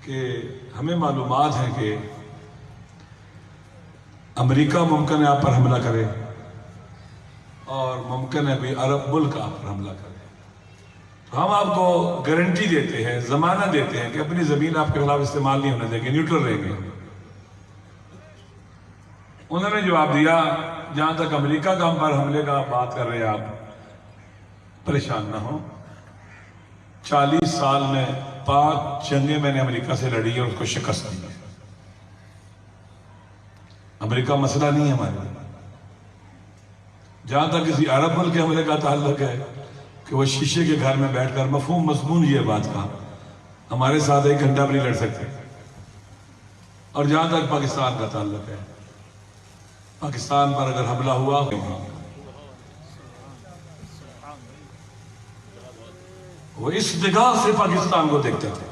کہ ہمیں معلومات ہے کہ امریکہ ممکن ہے آپ پر حملہ کرے، اور ممکن ہے کوئی عرب ملک آپ پر حملہ کرے، تو ہم آپ کو گارنٹی دیتے ہیں، ضمانت دیتے ہیں کہ اپنی زمین آپ کے خلاف استعمال نہیں ہونے دیں گے، نیوٹرل رہیں گے۔ انہوں نے جواب دیا، جہاں تک امریکہ کا ہم پر حملے کا بات کر رہے ہیں، آپ پریشان نہ ہوں، 40 سال میں 5 جنگیں میں نے امریکہ سے لڑی اور اس کو شکست دی ہے، امریکہ مسئلہ نہیں ہے ہمارے لیے۔ جہاں تک کسی عرب ملک کے حملے کا تعلق ہے کہ وہ شیشے کے گھر میں بیٹھ کر مفہوم مضمون یہ بات کا ہمارے ساتھ 1 گھنٹہ بھی نہیں لڑ سکتے، اور جہاں تک پاکستان کا تعلق ہے، پاکستان پر اگر حملہ ہوا، وہ اس نگاہ سے پاکستان کو دیکھتے تھے۔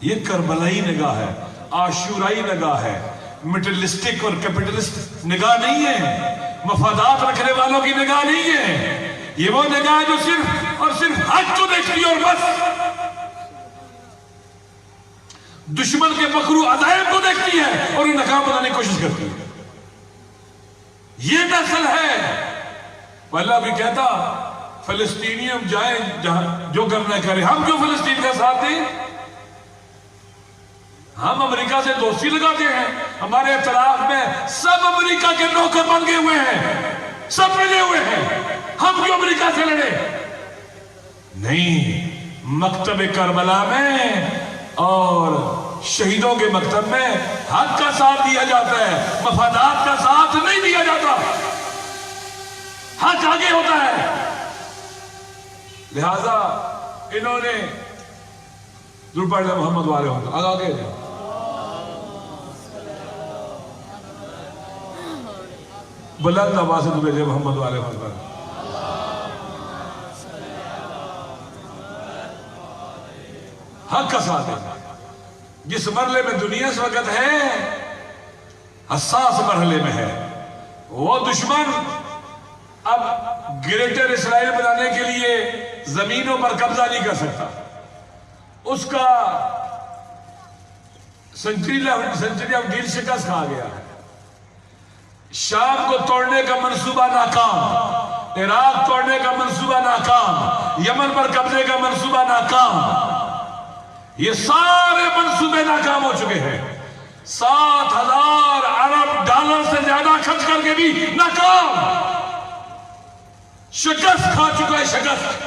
یہ کربلائی نگاہ ہے، عاشورائی نگاہ ہے، میٹرلسٹک اور کیپٹلسٹ نگاہ نہیں ہے، مفادات رکھنے والوں کی نگاہ نہیں ہے، یہ وہ نگاہ جو صرف اور صرف حق کو دیکھتی ہے اور بس، دشمن کے مکروہ عزائم کو دیکھتی ہے اور انہیں ناکام بنانے کی کوشش کرتی ہے۔ یہ نسل ہے، اللہ بھی کہتا فلسطینی ہم جائیں جہاں جو کرنا کریں، ہم کیوں فلسطین کا ساتھ دیں؟ ہم امریکہ سے دوستی لگاتے ہیں، ہمارے اطراف میں سب امریکہ کے نوکر بن گئے ہوئے ہیں، سب ملے ہوئے ہیں، ہم کیوں امریکہ سے لڑے؟ نہیں، مکتب کربلا میں اور شہیدوں کے مکتب میں حق کا ساتھ دیا جاتا ہے، مفادات کا ساتھ نہیں دیا جاتا، حق آگے ہوتا ہے۔ لہذا انہوں نے ضرور پڑھ لیا محمد والے ہوں آگے بلند آواز سے بھیجے محمد والے ہوں۔ حق کا ساتھ ہے۔ جس مرحلے میں دنیا اس وقت ہے، حساس مرحلے میں ہے، وہ دشمن اب گریٹر اسرائیل بنانے کے لیے زمینوں پر قبضہ نہیں کر سکتا، اس کا سنچری آف ڈیل شکست کھا گیا ہے۔ شام کو توڑنے کا منصوبہ ناکام، عراق توڑنے کا منصوبہ ناکام، یمن پر قبضے کا منصوبہ ناکام، یہ سارے منصوبے ناکام ہو چکے ہیں۔ 7,000 ارب ڈالر سے زیادہ خرچ کر کے بھی ناکام، شکست کھا چکا ہے، شکست۔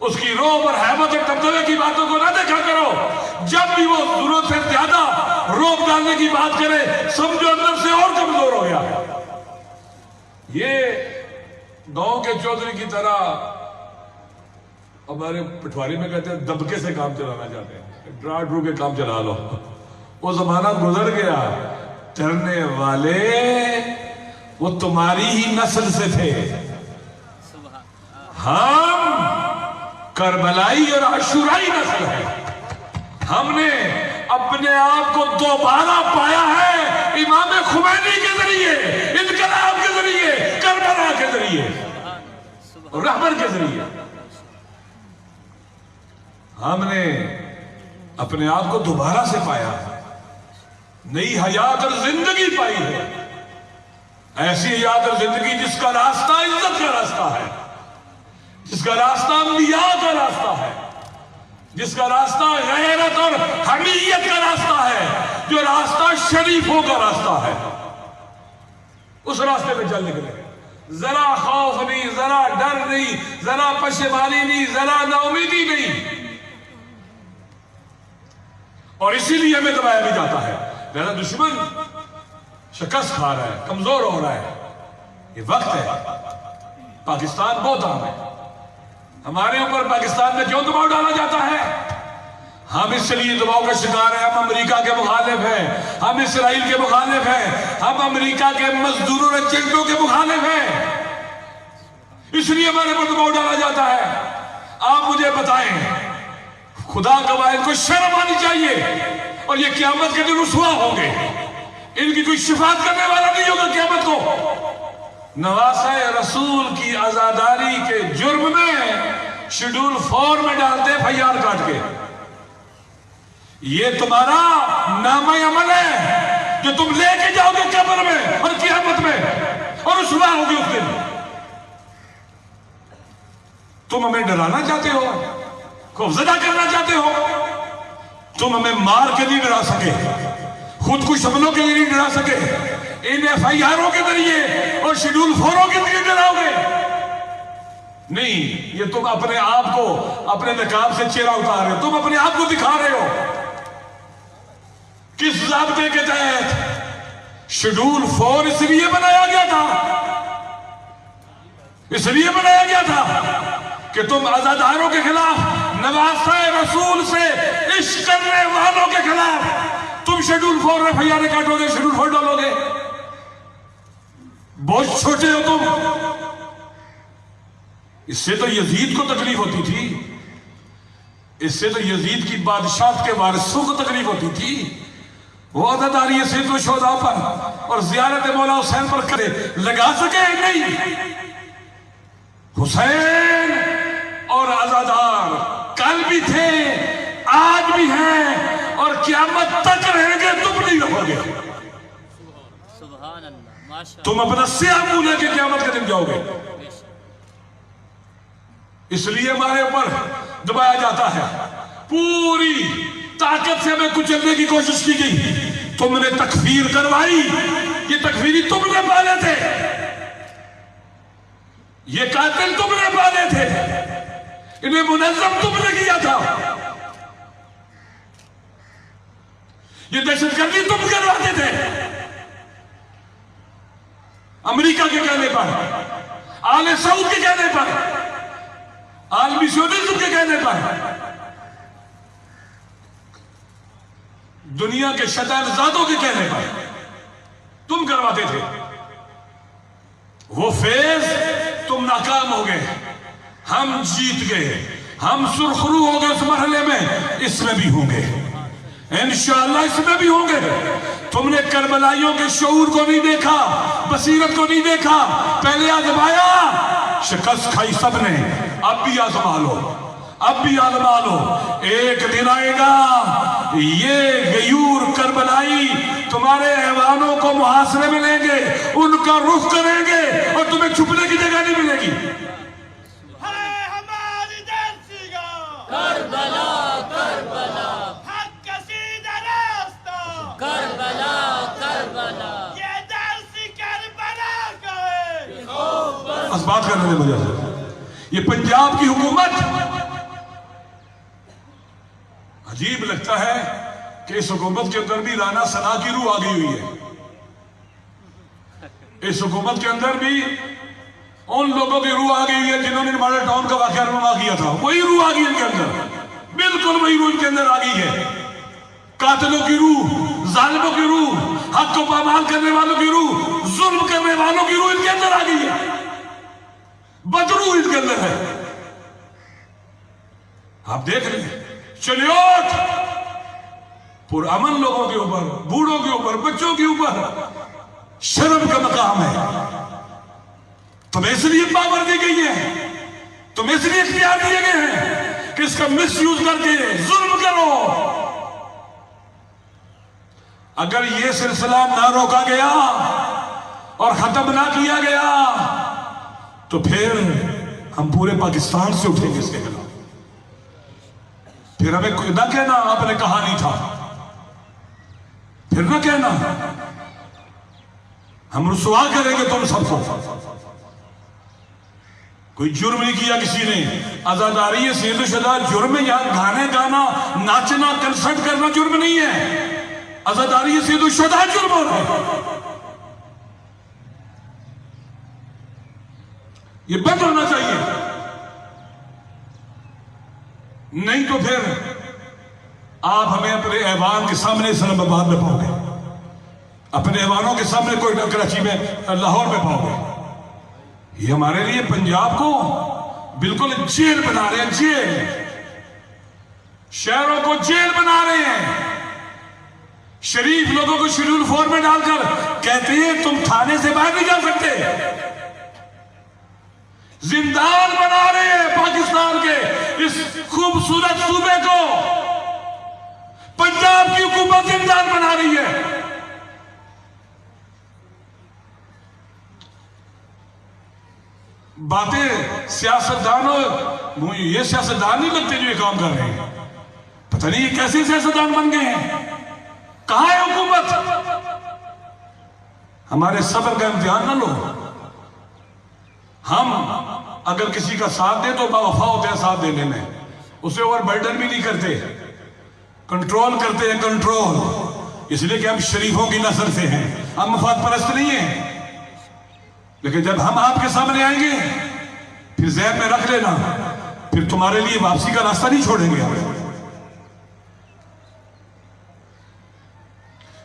اس کی روب اور حیبت اور دبدبے کی باتوں کو نہ دیکھا کرو، جب بھی وہ ضرورت سے زیادہ روب ڈالنے کی بات کرے سمجھو اندر سے اور کمزور ہو گیا۔ یہ گاؤں کے چودھری کی طرح ہمارے پٹواری میں کہتے ہیں دبکے سے کام چلانا چاہتے ہیں، ڈرا ڈرو کے کام چلا لو۔ وہ زمانہ گزر گیا، ڈرنے والے وہ تمہاری ہی نسل سے تھے، ہم کربلائی اور عاشورائی نسل ہے۔ ہم نے اپنے آپ کو دوبارہ پایا ہے امام خمینی کے ذریعے، انقلاب کے ذریعے، کربلا کے ذریعے، رہبر کے ذریعے۔ ہم نے اپنے آپ کو دوبارہ سے پایا، نئی حیات اور زندگی پائی ہے، ایسی حیات اور زندگی جس کا راستہ عزت کا راستہ ہے، جس کا راستہ انبیاء کا راستہ ہے، جس کا راستہ غیرت اور حمیت کا راستہ ہے، جو راستہ شریفوں کا راستہ ہے۔ اس راستے پہ چل نکلے، ذرا خوف نہیں، ذرا ڈر نہیں، ذرا پشیمانی نہیں، ذرا ناامیدی نہیں، اور اسی لیے ہمیں دبایا بھی جاتا ہے۔ لہذا دشمن شکست کھا رہا ہے، کمزور ہو رہا ہے، یہ وقت ہے۔ پاکستان بہت اہم ہے، ہمارے اوپر پاکستان میں کیوں دباؤ ڈالا جاتا ہے؟ ہم اس لیے دباؤ کا شکار ہیں، ہم امریکہ کے مخالف ہیں، ہم اسرائیل کے مخالف ہیں، ہم امریکہ کے مزدوروں اور ایجنٹوں کے مخالف ہیں، اس لیے ہمارے اوپر دباؤ ڈالا جاتا ہے۔ آپ مجھے بتائیں، خدا گواہ ان کو شرم آنی چاہیے، اور یہ قیامت کے دن رسوا ہوں گے، ان کی کوئی شفاعت کرنے والا نہیں ہوگا قیامت کو۔ نواسہ رسول کی عزاداری کے جرم میں شیڈول 4 میں ڈالتے فیار کاٹ کے۔ یہ تمہارا نامہ عمل ہے جو تم لے کے جاؤ گے قبر میں اور قیامت میں، اور رسوا ہوگی اس دن۔ تم ہمیں ڈرانا چاہتے ہو، خوفزدہ کرنا چاہتے ہو، تم ہمیں مار کے نہیں ڈرا سکے، خود کش حملوں کے لیے نہیں ڈرا سکے، ان ایف آئی آروں کے ذریعے اور شیڈول 4 کے ذریعے ڈراؤ گے نہیں۔ یہ تم اپنے آپ کو اپنے نقاب سے چہرہ اتار رہے ہو، تم اپنے آپ کو دکھا رہے ہو۔ کس ضابطے کے تحت شیڈول 4 اس لیے بنایا گیا تھا، اس لیے بنایا گیا تھا کہ تم عزاداروں کے خلاف، نواسہ رسول سے عشق کرنے والوں کے خلاف تم شیڈول 4 میں فیارے کاٹو گے، شیڈول 4 ڈالو گے۔ بہت چھوٹے ہو تم۔ اس سے تو یزید کو تکلیف ہوتی تھی، اس سے تو یزید کی بادشاہت کے وارثوں کو تکلیف ہوتی تھی۔ وہ عزاداری سید و شہداء پر اور زیارت مولا حسین پر کرے لگا سکے نہیں۔ حسین اور عزادار کل بھی تھے، آج بھی ہیں، اور قیامت تک رہیں گے، تم نہیں رہو گے۔ تم اپنا سیاہ منہ لے کے قیامت کے دن جاؤ گے۔ اس لیے ہمارے اوپر دبایا جاتا ہے، پوری طاقت سے ہمیں کچلنے کی کوشش کی گئی، تم نے تکفیر کروائی، یہ تکفیری تم نے پالے تھے، یہ قاتل تم نے پالے تھے، انہیں منظم تم نے کیا تھا، یہ دہشت گردی تم کرواتے تھے امریکہ کے کہنے پر، آل سعود کے کہنے پر، عالمی سیونزم کے کہنے پر، دنیا کے شیطان زادوں کے کہنے پر تم کرواتے تھے۔ وہ فیض تم ناکام ہو گئے، ہم جیت گئے، ہم سرخرو ہو گئے اس مرحلے میں، اس میں بھی ہوں گے انشاءاللہ، اس میں بھی ہوں گے۔ تم نے کربلائیوں کے شعور کو نہیں دیکھا، بصیرت کو نہیں دیکھا، پہلے آزمایا، شکست کھائی سب نے، اب بھی آزما لو، اب بھی آزما لو، ایک دن آئے گا یہ غیور کربلائی تمہارے ایوانوں کو محاصرے میں لیں گے، ان کا رخ کریں گے اور تمہیں چھپنے کی جگہ نہیں ملے گی۔ ہماری درسی گا کربلا کربلا حق کشیدہ راستہ کربلا کربلا یہ درسی کربلا کا ہے۔ بس بات کرنے دیں مجھے، یہ پنجاب کی حکومت، عجیب لگتا ہے کہ اس حکومت کے اندر بھی رانا ثنا کی روح آ گئی ہوئی ہے۔ اس حکومت کے اندر بھی ان لوگوں کی روح آ گئی ہوئی ہے جنہوں نے ماڈل ٹاؤن کا واقعہ رونما کیا تھا، وہی روح آ گئی ان کے اندر، بالکل وہی روح ان کے اندر آ گئی ہے۔ قاتلوں کی روح، ظالموں کی روح، حق کو پامال کرنے والوں کی روح، ظلم کرنے والوں کی روح ان کے اندر آ گئی ہے، بدروح ان کے اندر ہے۔ آپ دیکھ رہے ہیں چلیوٹ پرامن لوگوں کے اوپر، بوڑھوں کے اوپر، بچوں کے اوپر شرم کا مقام ہے۔ تمہیں اس لیے پاور دی گئی ہے، تمہیں اس لیے اختیار دیے گئے ہیں کہ اس کا مس یوز کر کے ظلم کرو۔ اگر یہ سلسلہ نہ روکا گیا اور ختم نہ کیا گیا تو پھر ہم پورے پاکستان سے اٹھیں گے اس کے خلاف۔ پھر ہمیں نہ کہنا آپ نے کہا نہیں تھا، پھر نہ کہنا ہم رسوا کریں گے تم سب کو۔ کوئی جرم نہیں کیا کسی نے، عزاداری سید و شدہ جرم ہے، یہاں گانے گانا، ناچنا، کنسرٹ کرنا جرم نہیں ہے، عزاداری سید و شدہ جرم ہو رہا ہے، یہ بند ہونا چاہیے، نہیں تو پھر آپ ہمیں اپنے ایوان کے سامنے اسلام آباد میں پاؤ گے، اپنے ایوانوں کے سامنے کوئی کراچی میں، لاہور میں پاؤ گے۔ یہ ہمارے لیے پنجاب کو بالکل جیل بنا رہے ہیں، جیل، شہروں کو جیل بنا رہے ہیں، شریف لوگوں کو شیڈول 4 میں ڈال کر کہتے ہیں تم تھانے سے باہر نہیں جا سکتے، زندان بنا رہے ہیں پاکستان کے اس خوبصورت صوبے کو، پنجاب کی حکومت زندان بنا رہی ہے۔ باتیں سیاستدانوں، یہ سیاستدان نہیں لگتے جو یہ کام کر رہے ہیں، پتہ نہیں یہ کیسے سیاستدان بن گئے ہیں، کہاں ہے حکومت؟ ہمارے صبر کا امتحان نہ لو۔ ہم اگر کسی کا ساتھ دیں تو باوفا ہوتے ہیں ساتھ دینے میں، اسے اوور برڈن بھی نہیں کرتے، کنٹرول کرتے ہیں، کنٹرول، اس لیے کہ ہم شریفوں کی نسل سے ہیں، ہم مفاد پرست نہیں ہیں۔ لیکن جب ہم آپ کے سامنے آئیں گے پھر ذہن میں رکھ لینا، پھر تمہارے لیے واپسی کا راستہ نہیں چھوڑیں گے۔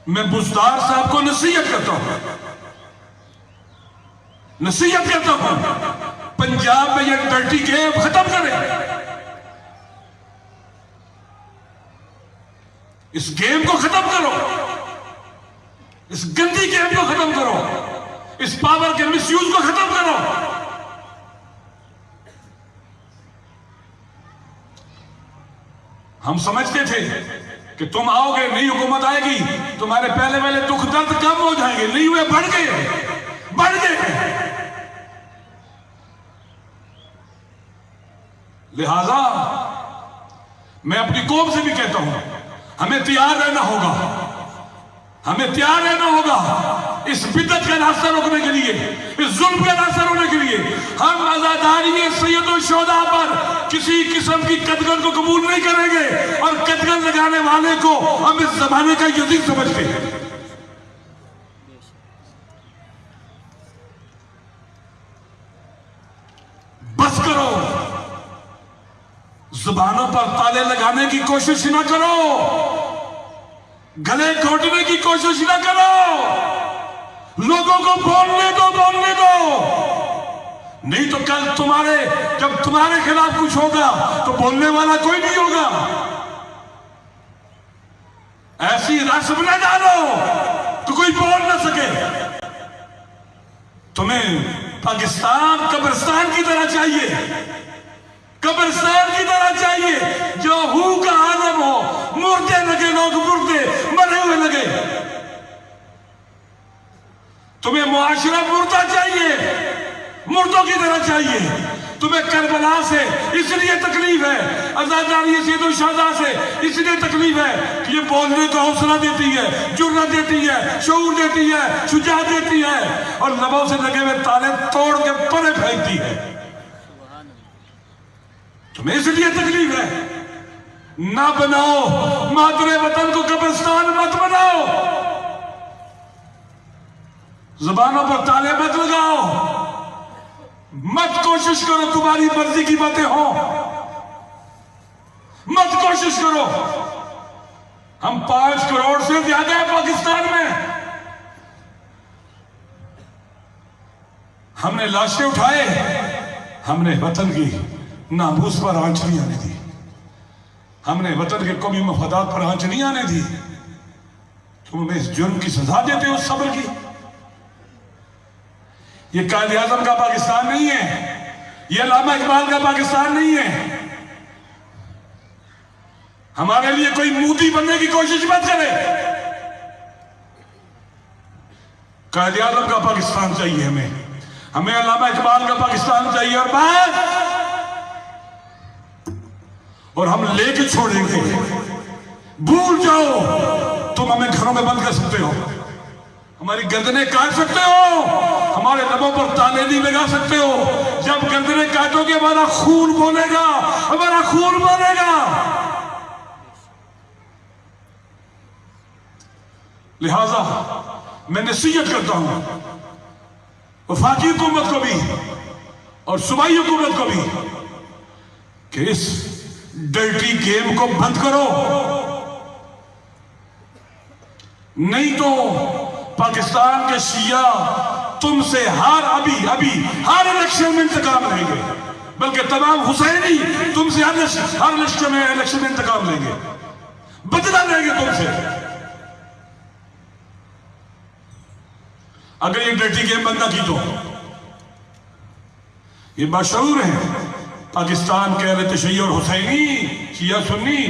میں بزدار صاحب کو نصیحت کرتا ہوں، نصیحت کرتا ہوں، پنجاب میں یہ ڈرٹی گیم ختم کریں، اس گیم کو ختم کرو، اس گندی گیم کو ختم کرو، اس پاور کے مس یوز کو ختم کرو۔ ہم سمجھتے تھے کہ تم آؤ گے، نئی حکومت آئے گی، تمہارے پہلے والے دکھ درد کم ہو جائیں گے، نہیں ہوئے، بڑھ گئے، بڑھ گئے۔ لہذا میں اپنی قوم سے بھی کہتا ہوں، ہمیں تیار رہنا ہوگا، ہمیں تیار رہنا ہوگا اس بدعت کا راستہ روکنے کے لیے، اس ظلم کا راستہ روکنے کے لیے ہم عزاداری سید الشہداء پر کسی قسم کی قدغن کو قبول نہیں کریں گے، اور قدغن لگانے والے کو ہم اس زمانے کا یزید سمجھتے ہیں۔ بس کرو، زبانوں پر تالے لگانے کی کوشش نہ کرو، گلے گھونٹنے کی کوشش نہ کرو، لوگوں کو بولنے دو، بولنے دو، نہیں تو کل جب تمہارے خلاف کچھ ہوگا تو بولنے والا کوئی نہیں ہوگا۔ ایسی رسم نہ ڈالو کہ کوئی بول نہ سکے۔ تمہیں پاکستان قبرستان کی طرح چاہیے، قبرستان کی طرح چاہیے جو ہو کا عالم ہو، مردے لگے لوگ، مردے مرے ہوئے لگے۔ تمہیں معاشرہ مردہ چاہیے، مردوں کی طرح چاہیے۔ تمہیں کربلا سے اس لیے تکلیف ہے، عزاداری سید الشہداء سے اس لیے تکلیف ہے کہ یہ بولنے کا حوصلہ دیتی ہے، جرأت دیتی ہے، شعور دیتی ہے، شجاعت دیتی ہے، اور لبوں سے لگے ہوئے تالے توڑ کے پرے پھینکتی ہے۔ تمہیں اس لیے تکلیف ہے۔ نہ بناؤ مادر وطن کو قبرستان، مت بناؤ، زبانوں پر تالے مت لگاؤ، مت کوشش کرو تمہاری مرضی کی باتیں ہوں، مت کوشش کرو۔ ہم 5 کروڑ سے زیادہ ہیں پاکستان میں، ہم نے لاشیں اٹھائے، ہم نے وطن کی ناموس پر آنچ نہیں آنے دی، ہم نے وطن کے قومی مفادات پر آنچ نہیں آنے دی۔ تم ہمیں اس جرم کی سزا دیتے ہو، صبر کی۔ یہ قائد اعظم کا پاکستان نہیں ہے، یہ علامہ اقبال کا پاکستان نہیں ہے۔ ہمارے لیے کوئی مودی بننے کی کوشش مت کرے۔ قائد اعظم کا پاکستان چاہیے ہمیں علامہ اقبال کا پاکستان چاہیے، اور بس، اور ہم لے کے چھوڑیں گے۔ بھول جاؤ، تم ہمیں گھروں میں بند کر سکتے ہو، ہماری گردنیں کاٹ سکتے ہو، ہمارے لبوں پر تالے نہیں لگا سکتے ہو۔ جب گردنیں کاٹو گے ہمارا خون بولے گا، ہمارا خون بولے گا۔ لہذا میں نصیحت کرتا ہوں وفاقی حکومت کو بھی اور صوبائی حکومت کو بھی کہ اس ڈرٹی گیم کو بند کرو، نہیں تو پاکستان کے شیعہ تم سے ہر الیکشن میں انتقام لیں گے، بلکہ تمام حسینی تم سے ہر الیکشن میں انتقام لیں گے، بدلہ لیں گے تم سے۔ اگر یہ ڈرٹی گیم بند نہ کی تو یہ مشہور ہیں پاکستان کے اہل تشیع اور حسینی، شیعہ سنی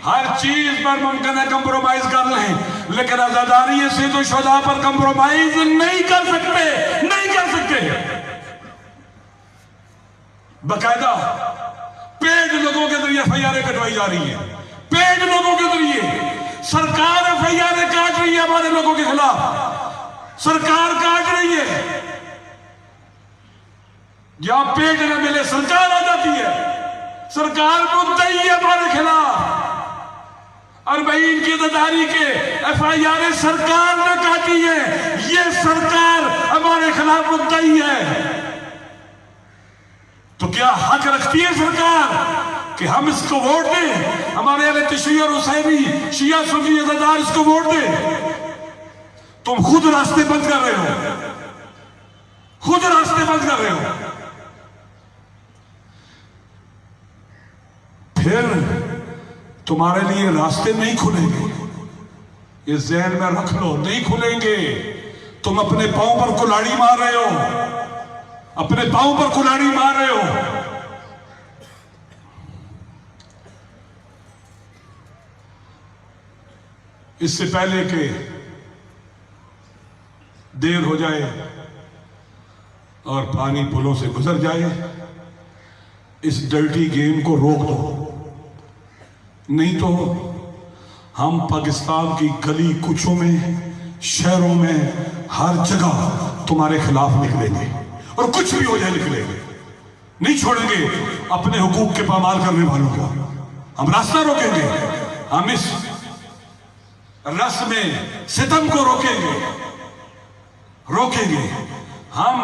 ہر چیز پر ممکن ہے کمپرومائز کر لیں، لیکن عزاداری سید الشہداء پر کمپرومائز نہیں کر سکتے۔ باقاعدہ پیڈ لوگوں کے ذریعے FIR کٹوائی جا رہی ہیں، پیڈ لوگوں کے ذریعے سرکار FIR کاٹ رہی ہے ہمارے لوگوں کے خلاف، سرکار کاٹ رہی ہے۔ جہاں پیڈ نہ ملے سرکار آ جاتی ہے، سرکار مدعی ہے ہمارے خلاف، اور بھائی ان کی عزاداری کے FIR سرکار نے کاٹی ہے، یہ سرکار ہمارے خلاف مدعی ہے۔ تو کیا حق رکھتی ہے سرکار کہ ہم اس کو ووٹ دیں؟ ہمارے اہل تشیع اور حسینی شیعہ سنی عزادار اس کو ووٹ دیں؟ تم خود راستے بند کر رہے ہو، خود راستے بند کر رہے ہو۔ پھر تمہارے لیے راستے نہیں کھلیں گے، یہ ذہن میں رکھ لو، نہیں کھلیں گے۔ تم اپنے پاؤں پر کلاڑی مار رہے ہو، اپنے پاؤں پر کلاڑی مار رہے ہو۔ اس سے پہلے کہ دیر ہو جائے اور پانی پلوں سے گزر جائے، اس ڈرٹی گیم کو روک دو، نہیں تو ہم پاکستان کی گلی کوچوں میں شہروں میں ہر جگہ تمہارے خلاف نکلیں گے، اور کچھ بھی ہو جائے نکلیں گے، نہیں چھوڑیں گے اپنے حقوق کے پامال کرنے والوں کو۔ ہم راستہ روکیں گے، ہم اس رسم ستم کو روکیں گے، ہم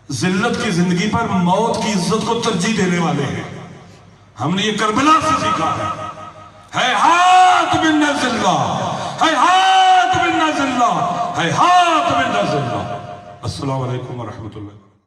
ذلت کی زندگی پر موت کی عزت کو ترجیح دینے والے ہیں۔ ہم نے یہ کربلا سے سیکھا ہے ہاتھ منا ذلہ، ہے ہاتھ منا ذلہ، ہے ہاتھ منا ذلہ۔ السلام علیکم ورحمۃ اللہ۔